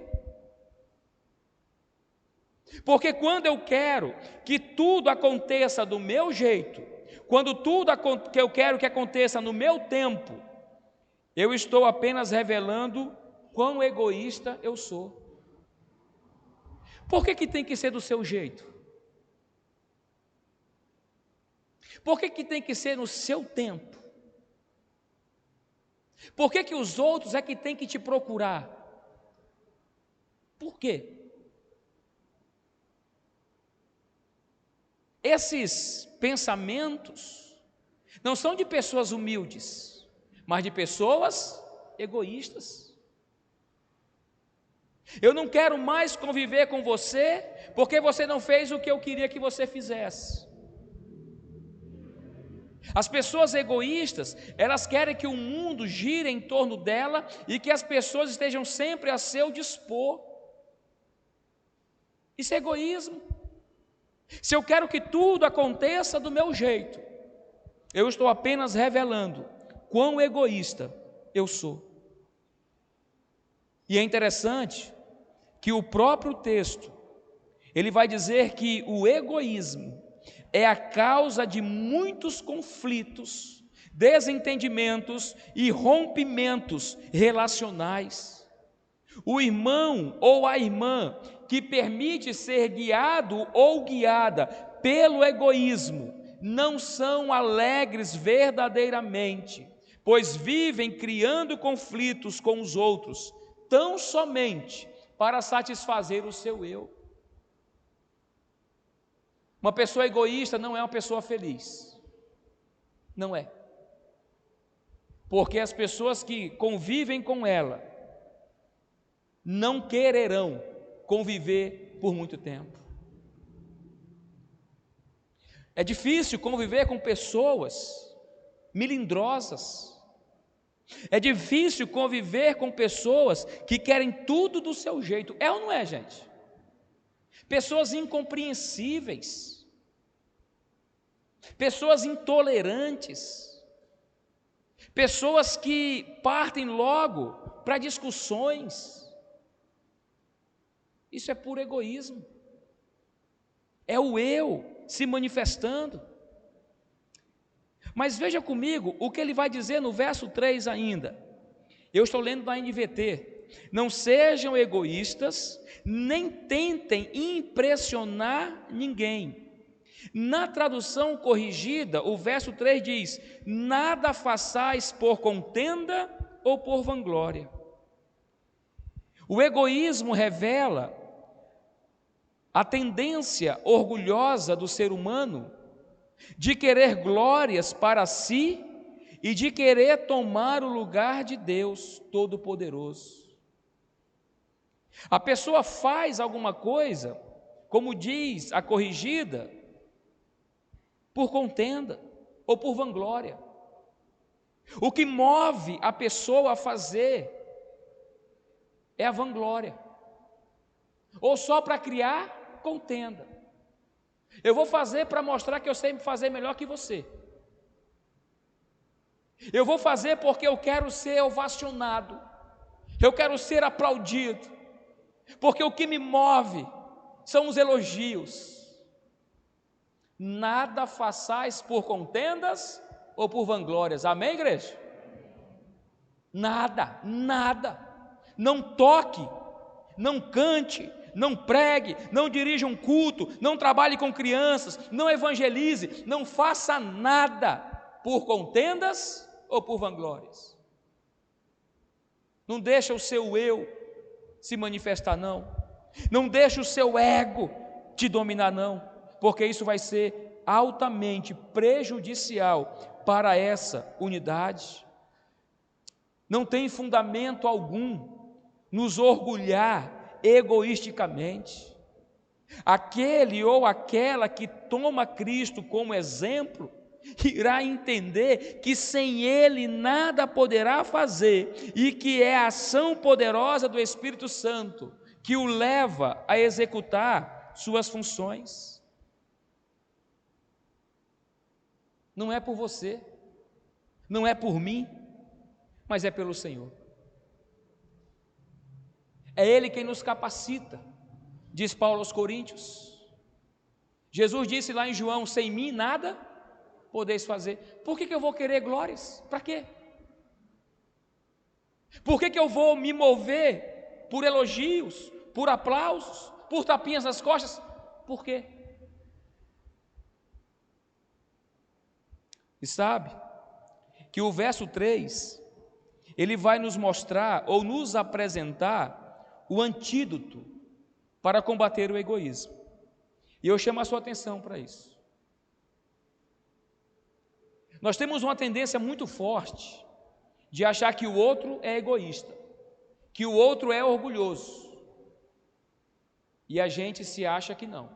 Porque quando eu quero que tudo aconteça do meu jeito, quando tudo que eu quero que aconteça no meu tempo, eu estou apenas revelando quão egoísta eu sou. Por que tem que ser do seu jeito? Por que tem que ser no seu tempo? Por que os outros é que tem que te procurar? Por quê? Esses pensamentos não são de pessoas humildes, mas de pessoas egoístas. Eu não quero mais conviver com você porque você não fez o que eu queria que você fizesse. As pessoas egoístas, elas querem que o mundo gire em torno dela e que as pessoas estejam sempre a seu dispor. Isso é egoísmo. Se eu quero que tudo aconteça do meu jeito, eu estou apenas revelando quão egoísta eu sou. E é interessante que o próprio texto, ele vai dizer que o egoísmo é a causa de muitos conflitos, desentendimentos e rompimentos relacionais. O irmão ou a irmã que permite ser guiado ou guiada pelo egoísmo não são alegres verdadeiramente, pois vivem criando conflitos com os outros, tão somente para satisfazer o seu eu. Uma pessoa egoísta não é uma pessoa feliz. Não é. Porque as pessoas que convivem com ela não quererão conviver por muito tempo. É difícil conviver com pessoas melindrosas. É difícil conviver com pessoas que querem tudo do seu jeito. É ou não é, gente? Pessoas incompreensíveis. Pessoas intolerantes. Pessoas que partem logo para discussões. Isso é puro egoísmo. É o eu se manifestando. Mas veja comigo o que ele vai dizer no verso 3 ainda. Eu estou lendo da NVT. Não sejam egoístas, nem tentem impressionar ninguém. Na tradução corrigida, o verso 3 diz: nada façais por contenda ou por vanglória. O egoísmo revela a tendência orgulhosa do ser humano de querer glórias para si e de querer tomar o lugar de Deus Todo-Poderoso. A pessoa faz alguma coisa, como diz a corrigida, por contenda ou por vanglória. O que move a pessoa a fazer é a vanglória, ou só para criar contenda. Eu vou fazer para mostrar que eu sei fazer melhor que você. Eu vou fazer porque eu quero ser ovacionado, eu quero ser aplaudido, porque o que me move são os elogios. Nada façais por contendas ou por vanglórias. Amém, igreja? Nada, nada. Não toque, não cante, não pregue, não dirija um culto, não trabalhe com crianças, não evangelize, não faça nada por contendas ou por vanglórias. Não deixa o seu eu se manifestar, não. Não deixa o seu ego te dominar, não, porque isso vai ser altamente prejudicial para essa unidade. Não tem fundamento algum nos orgulhar egoisticamente. Aquele ou aquela que toma Cristo como exemplo irá entender que sem Ele nada poderá fazer e que é a ação poderosa do Espírito Santo que o leva a executar suas funções. Não é por você, não é por mim, mas é pelo Senhor. É Ele quem nos capacita, diz Paulo aos Coríntios. Jesus disse lá em João: sem mim nada podeis fazer. Por que eu vou querer glórias? Para quê? Por que eu vou me mover por elogios, por aplausos, por tapinhas nas costas? Por quê? E sabe que o verso 3, ele vai nos mostrar ou nos apresentar o antídoto para combater o egoísmo. E eu chamo a sua atenção para isso. Nós temos uma tendência muito forte de achar que o outro é egoísta, que o outro é orgulhoso. E a gente se acha que não.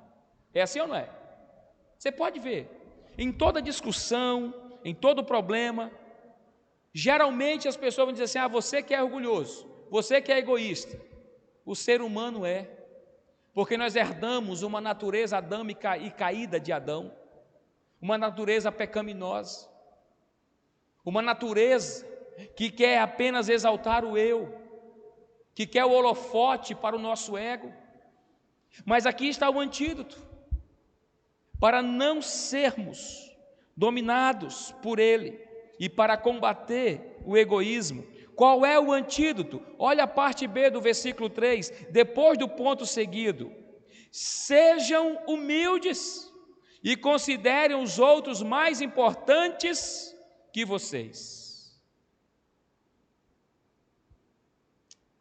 É assim ou não é? Você pode ver, em toda discussão, em todo problema, geralmente as pessoas vão dizer assim: ah, você que é orgulhoso, você que é egoísta. O ser humano é, porque nós herdamos uma natureza adâmica e caída de Adão, uma natureza pecaminosa, uma natureza que quer apenas exaltar o eu, que quer o holofote para o nosso ego. Mas aqui está o antídoto, para não sermos dominados por ele e para combater o egoísmo. Qual é o antídoto? Olha a parte B do versículo 3, depois do ponto seguido. Sejam humildes e considerem os outros mais importantes que vocês.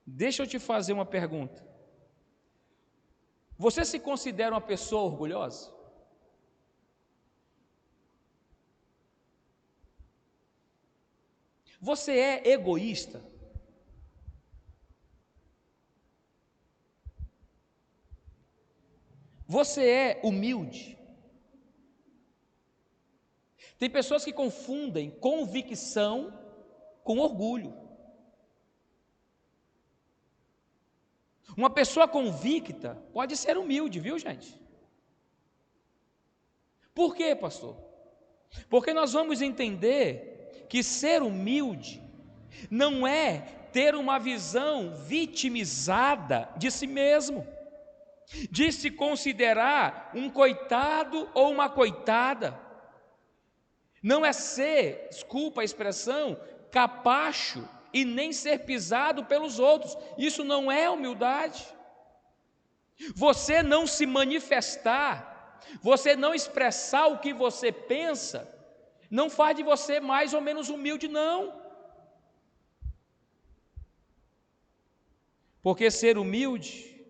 Deixa eu te fazer uma pergunta. Você se considera uma pessoa orgulhosa? Você é egoísta? Você é humilde? Tem pessoas que confundem convicção com orgulho. Uma pessoa convicta pode ser humilde, viu, gente? Por quê, pastor? Porque nós vamos entender que ser humilde não é ter uma visão vitimizada de si mesmo, de se considerar um coitado ou uma coitada. Não é ser, desculpa a expressão, capacho e nem ser pisado pelos outros. Isso não é humildade. Você não se manifestar, você não expressar o que você pensa, não faz de você mais ou menos humilde, não. Porque ser humilde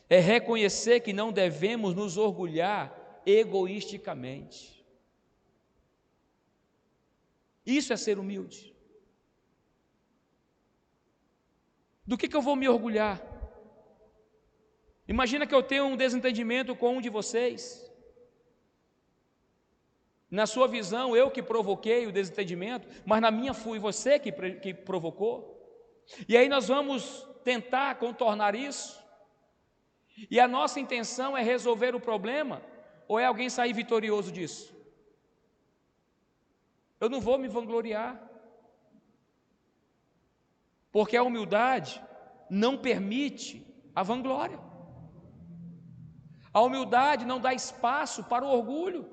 é reconhecer que não devemos nos orgulhar egoisticamente. Isso é ser humilde. Do que eu vou me orgulhar? Imagina que eu tenho um desentendimento com um de vocês. Na sua visão, eu que provoquei o desentendimento, mas na minha fui você que provocou. E aí nós vamos tentar contornar isso. E a nossa intenção é resolver o problema, ou é alguém sair vitorioso disso? Eu não vou me vangloriar, porque a humildade não permite a vanglória. A humildade não dá espaço para o orgulho.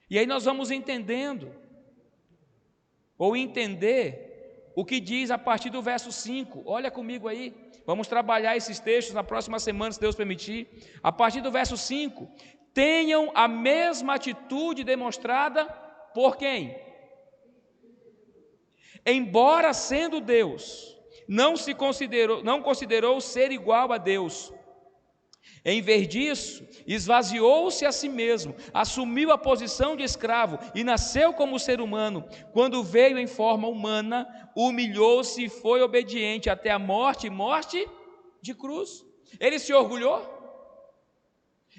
E aí nós vamos entender o que diz a partir do verso 5. Olha comigo aí, vamos trabalhar esses textos na próxima semana, se Deus permitir. A partir do verso 5, tenham a mesma atitude demonstrada por quem? Embora sendo Deus, não considerou ser igual a Deus. Em vez disso, esvaziou-se a si mesmo, assumiu a posição de escravo e nasceu como ser humano. Quando veio em forma humana, humilhou-se e foi obediente até a morte, morte de cruz. Ele se orgulhou?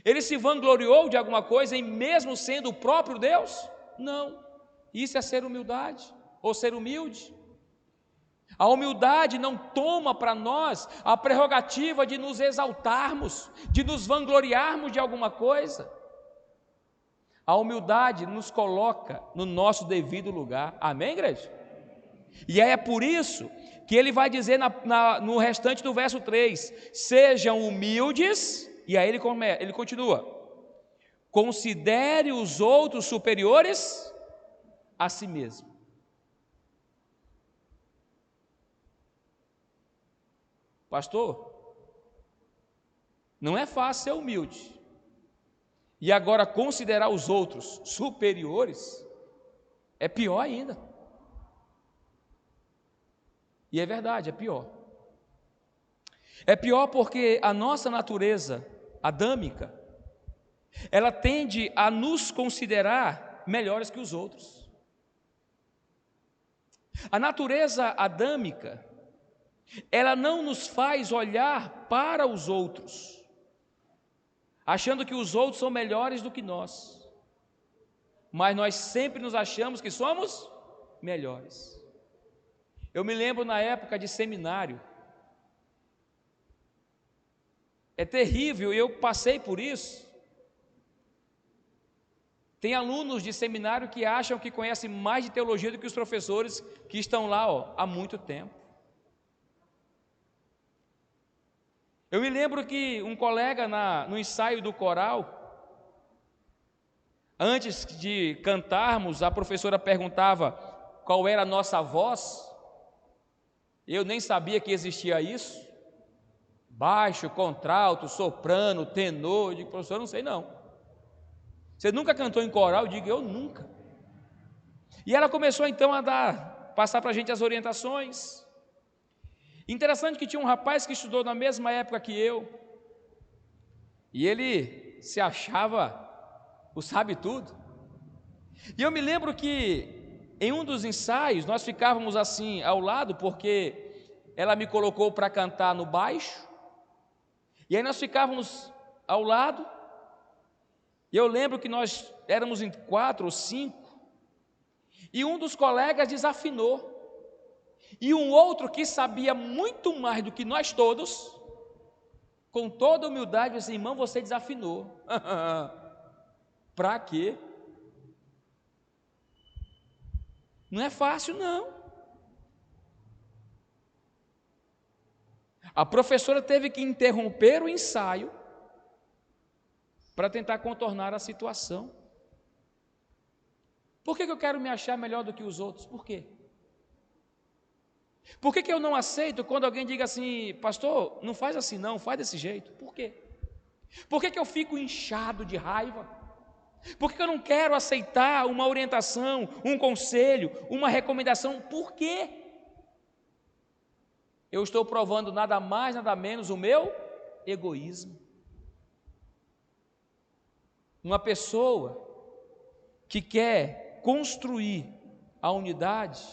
Ele se vangloriou de alguma coisa, em mesmo sendo o próprio Deus? Não. Isso é ser humildade, ou ser humilde. A humildade não toma para nós a prerrogativa de nos exaltarmos, de nos vangloriarmos de alguma coisa. A humildade nos coloca no nosso devido lugar. Amém, igreja? E aí é por isso que ele vai dizer no restante do verso 3, sejam humildes, e aí ele continua, considere os outros superiores a si mesmo. Pastor, não é fácil ser humilde. E agora considerar os outros superiores é pior ainda. E é verdade, é pior. É pior porque a nossa natureza adâmica, ela tende a nos considerar melhores que os outros. A natureza adâmica, ela não nos faz olhar para os outros, achando que os outros são melhores do que nós, mas nós sempre nos achamos que somos melhores. Eu me lembro na época de seminário, é terrível, eu passei por isso. Tem alunos de seminário que acham que conhecem mais de teologia do que os professores que estão lá há muito tempo. Eu me lembro que um colega no ensaio do coral, antes de cantarmos, a professora perguntava qual era a nossa voz. Eu nem sabia que existia isso. Baixo, contralto, soprano, tenor. Eu digo, professor, eu não sei não. Você nunca cantou em coral? Eu digo, eu nunca. E ela começou então a passar para a gente as orientações. Interessante que tinha um rapaz que estudou na mesma época que eu, e ele se achava o sabe tudo. E eu me lembro que em um dos ensaios nós ficávamos assim ao lado, porque ela me colocou para cantar no baixo, e aí nós ficávamos ao lado, e eu lembro que nós éramos em 4 ou 5, e um dos colegas desafinou, e um outro que sabia muito mais do que nós todos, com toda humildade, disse, irmão, você desafinou. Para quê? Não é fácil, não. A professora teve que interromper o ensaio para tentar contornar a situação. Por que eu quero me achar melhor do que os outros? Por quê? Por que eu não aceito quando alguém diga assim, pastor, não faz assim não, faz desse jeito? Por quê? Por que eu fico inchado de raiva? Por que eu não quero aceitar uma orientação, um conselho, uma recomendação? Por quê? Eu estou provando nada mais, nada menos o meu egoísmo. Uma pessoa que quer construir a unidade,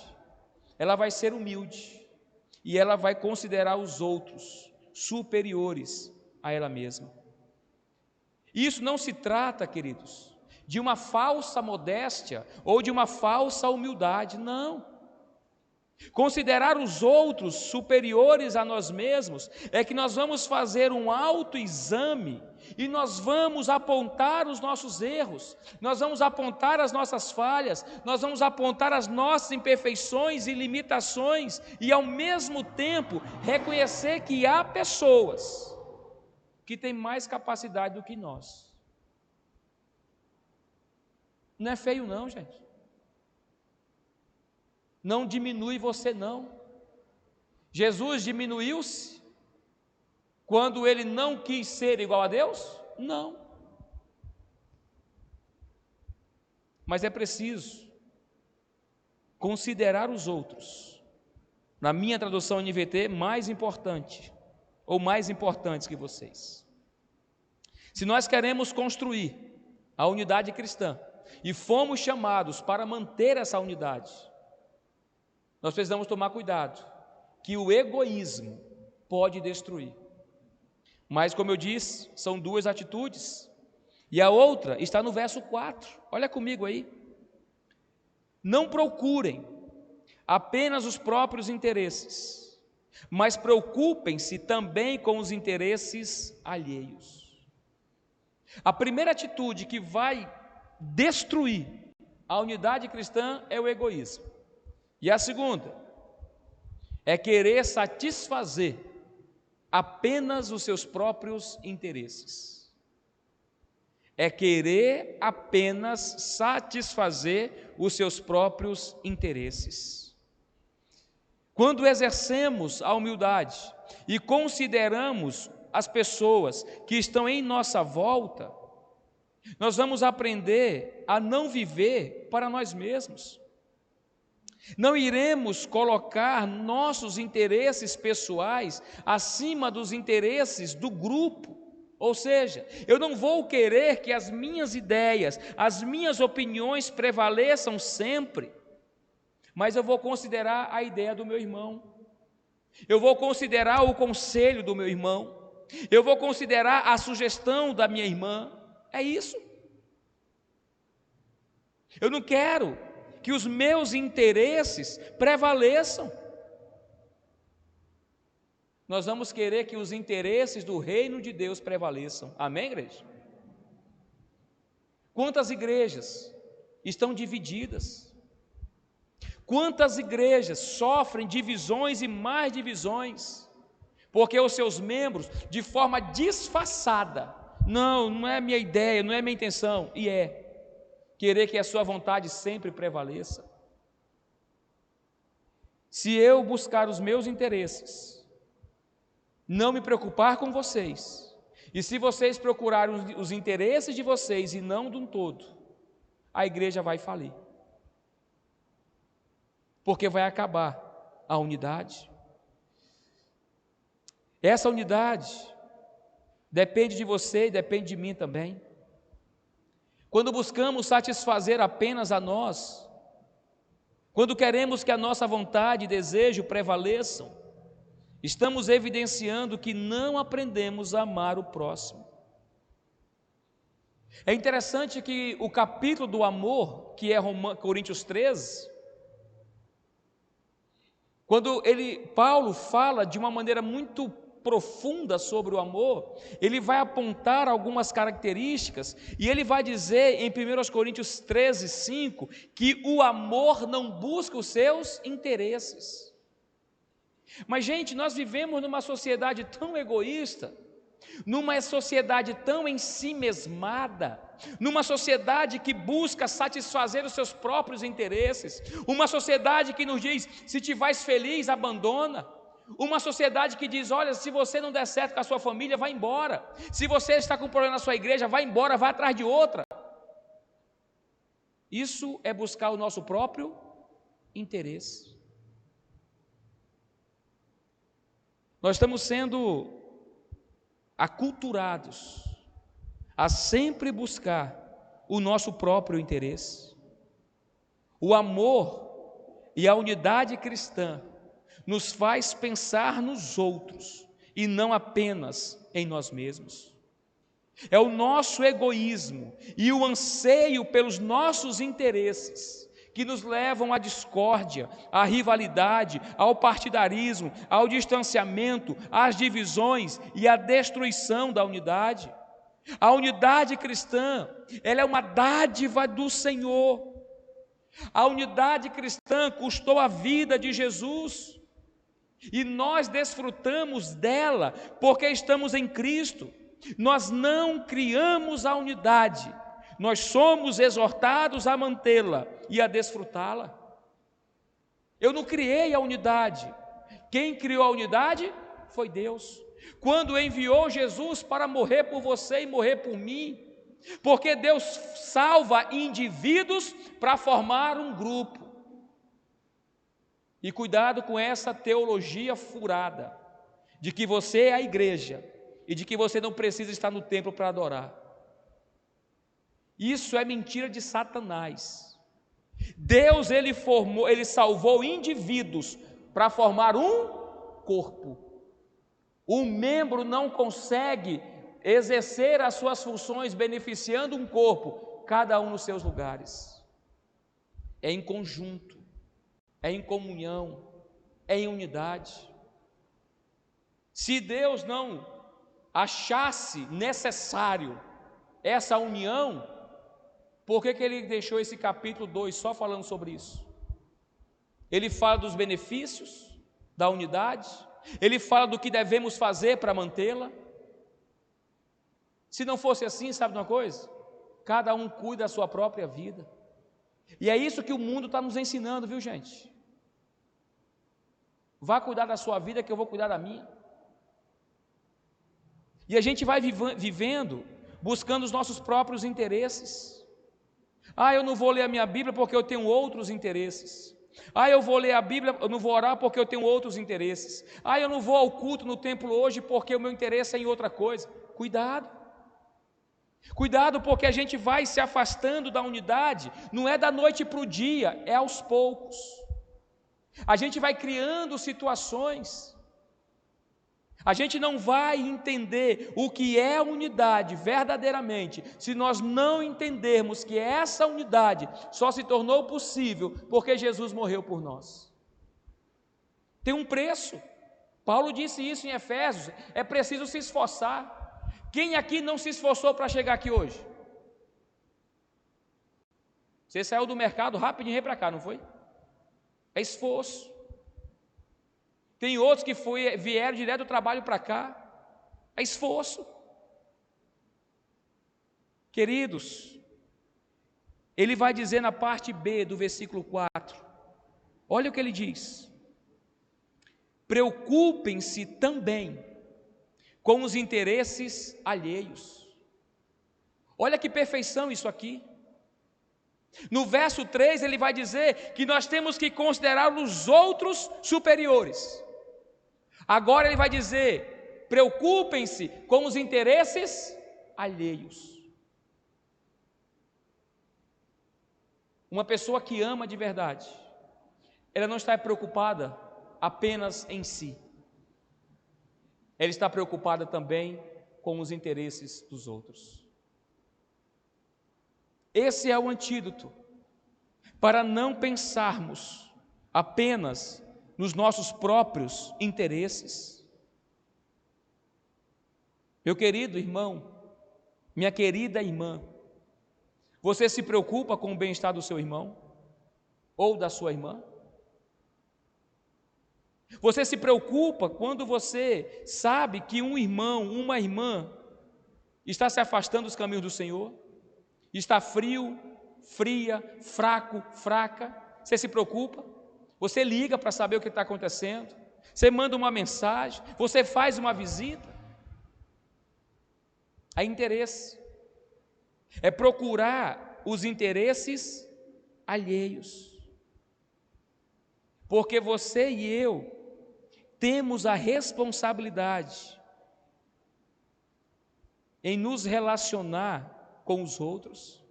ela vai ser humilde e ela vai considerar os outros superiores a ela mesma. Isso não se trata, queridos, de uma falsa modéstia ou de uma falsa humildade, não. Considerar os outros superiores a nós mesmos é que nós vamos fazer um autoexame e nós vamos apontar os nossos erros, nós vamos apontar as nossas falhas, nós vamos apontar as nossas imperfeições e limitações e ao mesmo tempo reconhecer que há pessoas que têm mais capacidade do que nós. Não é feio não, gente. Não diminui você não. Jesus diminuiu-se quando ele não quis ser igual a Deus? Não. Mas é preciso considerar os outros. Na minha tradução NVT, mais importante, ou mais importantes que vocês. Se nós queremos construir a unidade cristã e fomos chamados para manter essa unidade, nós precisamos tomar cuidado, que o egoísmo pode destruir. Mas, como eu disse, são 2 atitudes, e a outra está no verso 4, olha comigo aí. Não procurem apenas os próprios interesses, mas preocupem-se também com os interesses alheios. A primeira atitude que vai destruir a unidade cristã é o egoísmo. E a segunda é querer satisfazer apenas os seus próprios interesses. É querer apenas satisfazer os seus próprios interesses. Quando exercemos a humildade e consideramos as pessoas que estão em nossa volta, nós vamos aprender a não viver para nós mesmos. Não iremos colocar nossos interesses pessoais acima dos interesses do grupo. Ou seja, eu não vou querer que as minhas ideias, as minhas opiniões prevaleçam sempre, mas eu vou considerar a ideia do meu irmão, eu vou considerar o conselho do meu irmão, eu vou considerar a sugestão da minha irmã. É isso. Eu não quero que os meus interesses prevaleçam. Nós vamos querer que os interesses do reino de Deus prevaleçam. Amém, igreja? Quantas igrejas estão divididas? Quantas igrejas sofrem divisões e mais divisões? Porque os seus membros, de forma disfarçada, não é minha ideia, não é minha intenção, e é querer que a sua vontade sempre prevaleça. Se eu buscar os meus interesses, não me preocupar com vocês, e se vocês procurarem os interesses de vocês e não de um todo, a igreja vai falir. Porque vai acabar a unidade. Essa unidade depende de você e depende de mim também. Quando buscamos satisfazer apenas a nós, quando queremos que a nossa vontade e desejo prevaleçam, estamos evidenciando que não aprendemos a amar o próximo. É interessante que o capítulo do amor, que é Coríntios 13, quando Paulo fala de uma maneira muito profunda sobre o amor, ele vai apontar algumas características, e ele vai dizer em 1 Coríntios 13, 5, que o amor não busca os seus interesses. Mas, gente, nós vivemos numa sociedade tão egoísta, numa sociedade tão ensimesmada, numa sociedade que busca satisfazer os seus próprios interesses, uma sociedade que nos diz: se te vais feliz, abandona. Uma sociedade que diz: olha, se você não der certo com a sua família, vai embora. Se você está com um problema na sua igreja, vai embora, vai atrás de outra. Isso é buscar o nosso próprio interesse. Nós estamos sendo aculturados a sempre buscar o nosso próprio interesse. O amor e a unidade cristã nos faz pensar nos outros e não apenas em nós mesmos. É o nosso egoísmo e o anseio pelos nossos interesses que nos levam à discórdia, à rivalidade, ao partidarismo, ao distanciamento, às divisões e à destruição da unidade. A unidade cristã, ela é uma dádiva do Senhor. A unidade cristã custou a vida de Jesus, e nós desfrutamos dela porque estamos em Cristo. Nós não criamos a unidade, nós somos exortados a mantê-la e a desfrutá-la. Eu não criei a unidade, quem criou a unidade foi Deus, quando enviou Jesus para morrer por você e morrer por mim, porque Deus salva indivíduos para formar um grupo. E cuidado com essa teologia furada, de que você é a igreja, e de que você não precisa estar no templo para adorar. Isso é mentira de Satanás. Deus, ele salvou indivíduos para formar um corpo. Um membro não consegue exercer as suas funções beneficiando um corpo, cada um nos seus lugares. É em conjunto, é em comunhão, é em unidade. Se Deus não achasse necessário essa união, por que ele deixou esse capítulo 2 só falando sobre isso? Ele fala dos benefícios da unidade, ele fala do que devemos fazer para mantê-la. Se não fosse assim, sabe de uma coisa? Cada um cuida da sua própria vida. E é isso que o mundo está nos ensinando, viu, gente? Vá cuidar da sua vida que eu vou cuidar da minha. E a gente vai vivendo, buscando os nossos próprios interesses. Eu não vou ler a minha Bíblia porque eu tenho outros interesses. Eu vou ler a Bíblia, eu não vou orar porque eu tenho outros interesses. Eu não vou ao culto no templo hoje porque o meu interesse é em outra coisa. Cuidado. Cuidado, porque a gente vai se afastando da unidade, não é da noite para o dia, é aos poucos. A gente vai criando situações. A gente não vai entender o que é unidade verdadeiramente se nós não entendermos que essa unidade só se tornou possível porque Jesus morreu por nós. Tem um preço. Paulo disse isso em Efésios, é preciso se esforçar. Quem aqui não se esforçou para chegar aqui hoje? Você saiu do mercado rapidinho e veio para cá, não foi? É esforço. Tem outros que vieram direto do trabalho para cá. É esforço. Queridos, ele vai dizer na parte B do versículo 4, olha o que ele diz: preocupem-se também com os interesses alheios. Olha que perfeição isso aqui. No verso 3 ele vai dizer que nós temos que considerar os outros superiores. Agora ele vai dizer, preocupem-se com os interesses alheios. Uma pessoa que ama de verdade, ela não está preocupada apenas em si. Ela está preocupada também com os interesses dos outros. Esse é o antídoto para não pensarmos apenas nos nossos próprios interesses. Meu querido irmão, minha querida irmã, você se preocupa com o bem-estar do seu irmão ou da sua irmã? Você se preocupa quando você sabe que um irmão, uma irmã está se afastando dos caminhos do Senhor? Está frio, fria, fraco, fraca? Você se preocupa? Você liga para saber o que está acontecendo? Você manda uma mensagem? Você faz uma visita? Há interesse. É procurar os interesses alheios. Porque você e eu temos a responsabilidade em nos relacionar com os outros.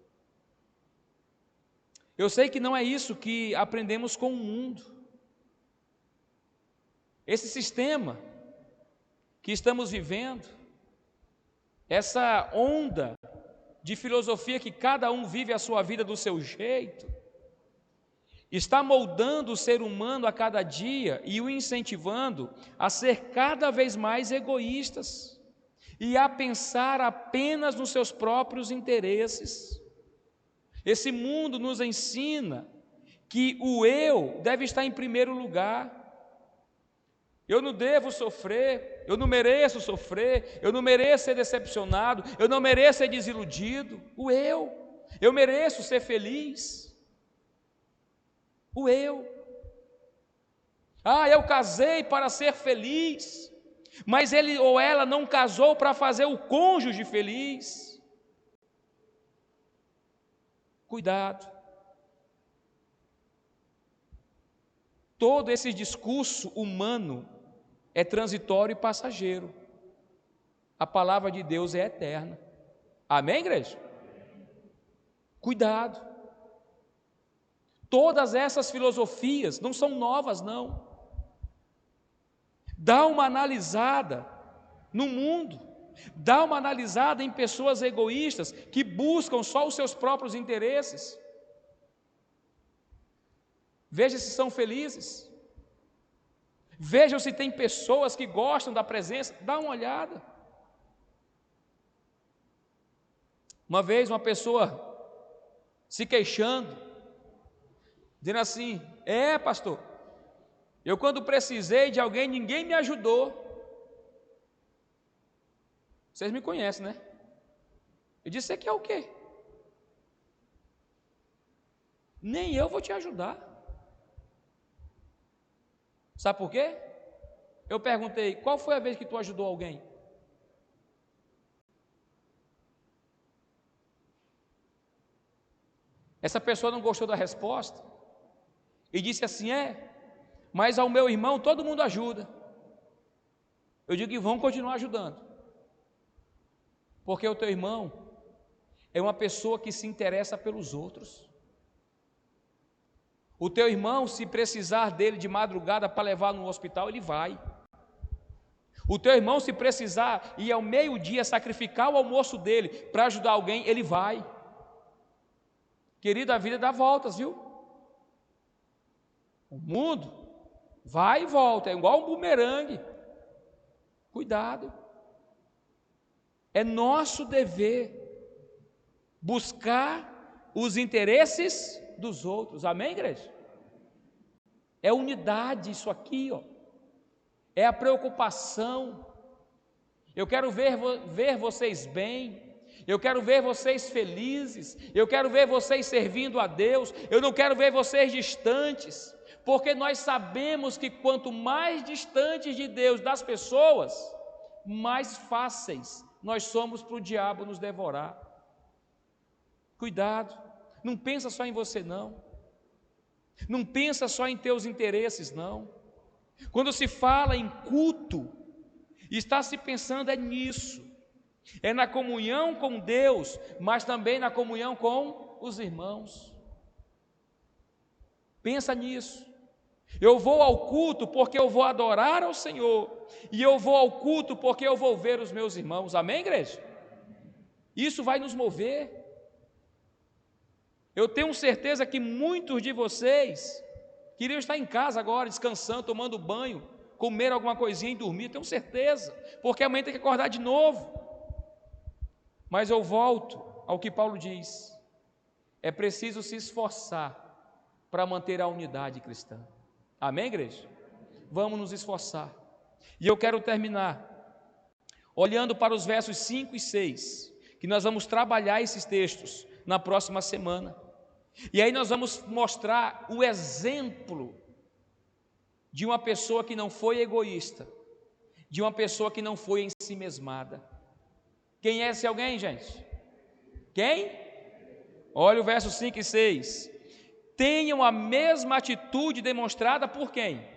Eu sei que não é isso que aprendemos com o mundo. Esse sistema que estamos vivendo, essa onda de filosofia que cada um vive a sua vida do seu jeito, está moldando o ser humano a cada dia e o incentivando a ser cada vez mais egoístas e a pensar apenas nos seus próprios interesses. Esse mundo nos ensina que o eu deve estar em primeiro lugar. Eu não devo sofrer, eu não mereço sofrer, eu não mereço ser decepcionado, eu não mereço ser desiludido. O eu mereço ser feliz. O eu. Eu casei para ser feliz, mas ele ou ela não casou para fazer o cônjuge feliz. Cuidado. Todo esse discurso humano é transitório e passageiro. A palavra de Deus é eterna. Amém, igreja? Cuidado. Todas essas filosofias não são novas, não. Dá uma analisada no mundo. Dá uma analisada em pessoas egoístas que buscam só os seus próprios interesses. Veja se são felizes. Vejam se tem pessoas que gostam da presença. Dá uma olhada. Uma vez uma pessoa se queixando, dizendo assim: pastor, eu quando precisei de alguém, ninguém me ajudou. Vocês me conhecem, né? Eu disse: você quer o quê? Nem eu vou te ajudar. Sabe por quê? Eu perguntei: qual foi a vez que tu ajudou alguém? Essa pessoa não gostou da resposta e disse assim: mas ao meu irmão todo mundo ajuda. Eu digo que vão continuar ajudando, porque o teu irmão é uma pessoa que se interessa pelos outros. O teu irmão, se precisar dele de madrugada para levar no hospital, ele vai. O teu irmão, se precisar ir ao meio-dia sacrificar o almoço dele para ajudar alguém, ele vai. Querido, a vida dá voltas, viu? O mundo vai e volta, é igual um bumerangue. Cuidado. É nosso dever buscar os interesses dos outros. Amém, igreja? É unidade isso aqui, ó. É a preocupação. Eu quero ver vocês bem. Eu quero ver vocês felizes. Eu quero ver vocês servindo a Deus. Eu não quero ver vocês distantes. porque nós sabemos que quanto mais distantes de Deus, das pessoas, mais fáceis nós somos para o diabo nos devorar. Cuidado, não pensa só em você não, não pensa só em teus interesses não. Quando se fala em culto, está se pensando é nisso, é na comunhão com Deus, mas também na comunhão com os irmãos. Pensa nisso. Eu vou ao culto porque eu vou adorar ao Senhor, e eu vou ao culto porque eu vou ver os meus irmãos. Amém, igreja? Isso vai nos mover. Eu tenho certeza que muitos de vocês queriam estar em casa agora, descansando, tomando banho, comer alguma coisinha e dormir, tenho certeza, porque amanhã tem que acordar de novo. Mas eu volto ao que Paulo diz: é preciso se esforçar para manter a unidade cristã. Amém, igreja? Vamos nos esforçar. E eu quero terminar olhando para os versos 5 e 6, que nós vamos trabalhar esses textos na próxima semana. E aí nós vamos mostrar o exemplo de uma pessoa que não foi egoísta, de uma pessoa que não foi ensimesmada. Quem é esse alguém, gente? Quem? Olha o verso 5 e 6. Tenham a mesma atitude demonstrada por quem?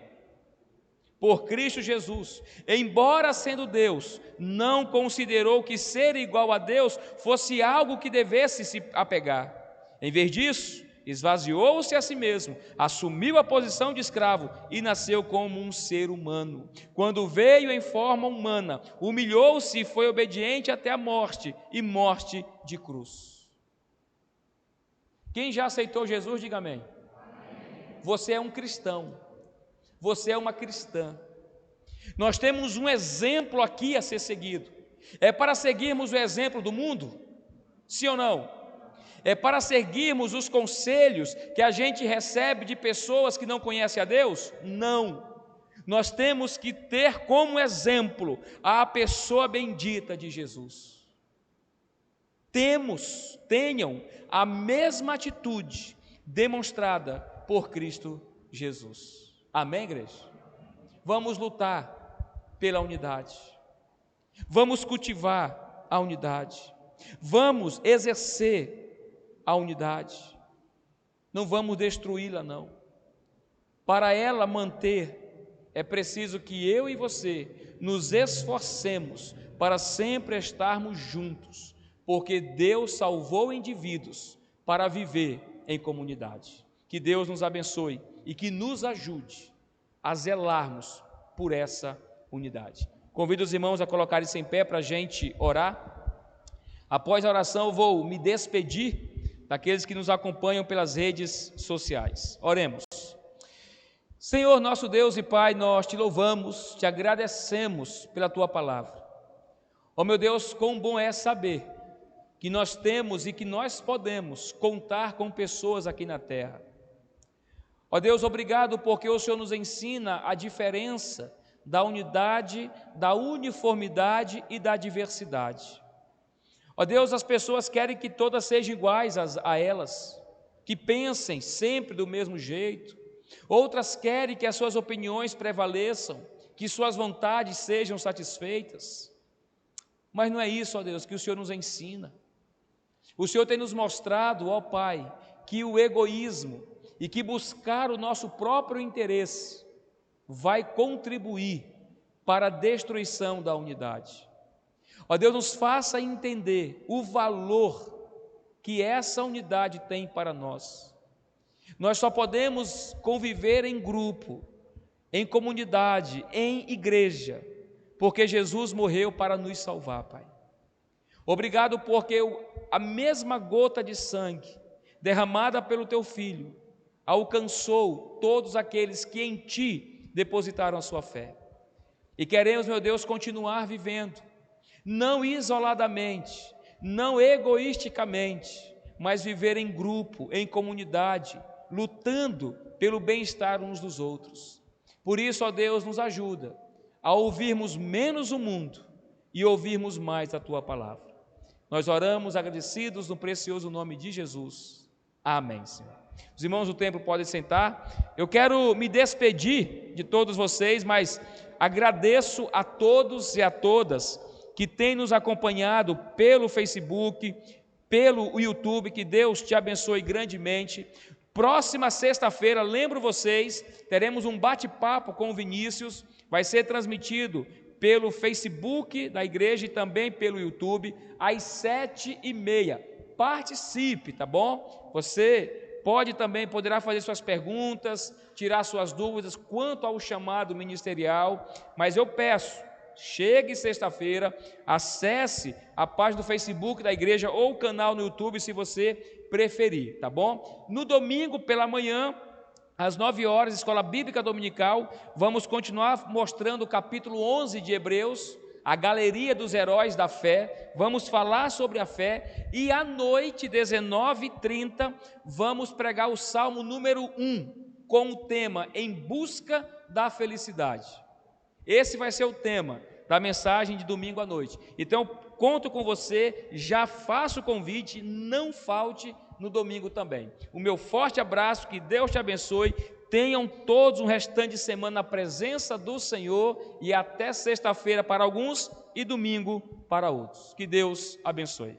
Por Cristo Jesus. Embora sendo Deus, não considerou que ser igual a Deus fosse algo que devesse se apegar. Em vez disso, esvaziou-se a si mesmo, assumiu a posição de escravo e nasceu como um ser humano. Quando veio em forma humana, humilhou-se e foi obediente até a morte, e morte de cruz. Quem já aceitou Jesus, diga amém. Você é um cristão, você é uma cristã. Nós temos um exemplo aqui a ser seguido. É para seguirmos o exemplo do mundo? Sim ou não? É para seguirmos os conselhos que a gente recebe de pessoas que não conhecem a Deus? Não. Nós temos que ter como exemplo a pessoa bendita de Jesus. Tenham a mesma atitude demonstrada por Cristo Jesus. Amém, igreja? Vamos lutar pela unidade. Vamos cultivar a unidade. Vamos exercer a unidade, não vamos destruí-la não. Para ela manter, é preciso que eu e você nos esforcemos para sempre estarmos juntos, porque Deus salvou indivíduos para viver em comunidade. Que Deus nos abençoe e que nos ajude a zelarmos por essa unidade. Convido os irmãos a colocarem-se em pé para a gente orar. Após a oração eu vou me despedir daqueles que nos acompanham pelas redes sociais. Oremos. Senhor, nosso Deus e Pai, nós te louvamos, te agradecemos pela tua palavra. Ó meu Deus, quão bom é saber que nós temos e que nós podemos contar com pessoas aqui na terra. Ó Deus, obrigado porque o Senhor nos ensina a diferença da unidade, da uniformidade e da diversidade. Ó Deus, as pessoas querem que todas sejam iguais a elas, que pensem sempre do mesmo jeito. Outras querem que as suas opiniões prevaleçam, que suas vontades sejam satisfeitas. Mas não é isso, ó Deus, que o Senhor nos ensina. O Senhor tem nos mostrado, ó Pai, que o egoísmo e que buscar o nosso próprio interesse vai contribuir para a destruição da unidade. Ó Deus, nos faça entender o valor que essa unidade tem para nós. Nós só podemos conviver em grupo, em comunidade, em igreja, porque Jesus morreu para nos salvar, Pai. Obrigado porque a mesma gota de sangue derramada pelo Teu Filho alcançou todos aqueles que em Ti depositaram a sua fé. E queremos, meu Deus, continuar vivendo, não isoladamente, não egoisticamente, mas viver em grupo, em comunidade, lutando pelo bem-estar uns dos outros. Por isso, ó Deus, nos ajuda a ouvirmos menos o mundo e ouvirmos mais a Tua palavra. Nós oramos agradecidos no precioso nome de Jesus. Amém, Senhor. Os irmãos do templo podem sentar. Eu quero me despedir de todos vocês, mas agradeço a todos e a todas que têm nos acompanhado pelo Facebook, pelo YouTube. Que Deus te abençoe grandemente. Próxima sexta-feira, lembro vocês, teremos um bate-papo com o Vinícius. Vai ser transmitido pelo Facebook da igreja e também pelo YouTube, às 7h30. Participe, tá bom? Você poderá fazer suas perguntas, tirar suas dúvidas quanto ao chamado ministerial, mas eu peço, chegue sexta-feira, acesse a página do Facebook da igreja ou o canal no YouTube, se você preferir, tá bom? No domingo pela manhã, às 9h, Escola Bíblica Dominical, vamos continuar mostrando o capítulo 11 de Hebreus, a galeria dos heróis da fé. Vamos falar sobre a fé e à noite, 19h30, vamos pregar o Salmo número 1, com o tema Em Busca da Felicidade. Esse vai ser o tema da mensagem de domingo à noite. Então, conto com você, já faço o convite, não falte no domingo também. O meu forte abraço, que Deus te abençoe, tenham todos um restante de semana na presença do Senhor e até sexta-feira para alguns e domingo para outros. Que Deus abençoe.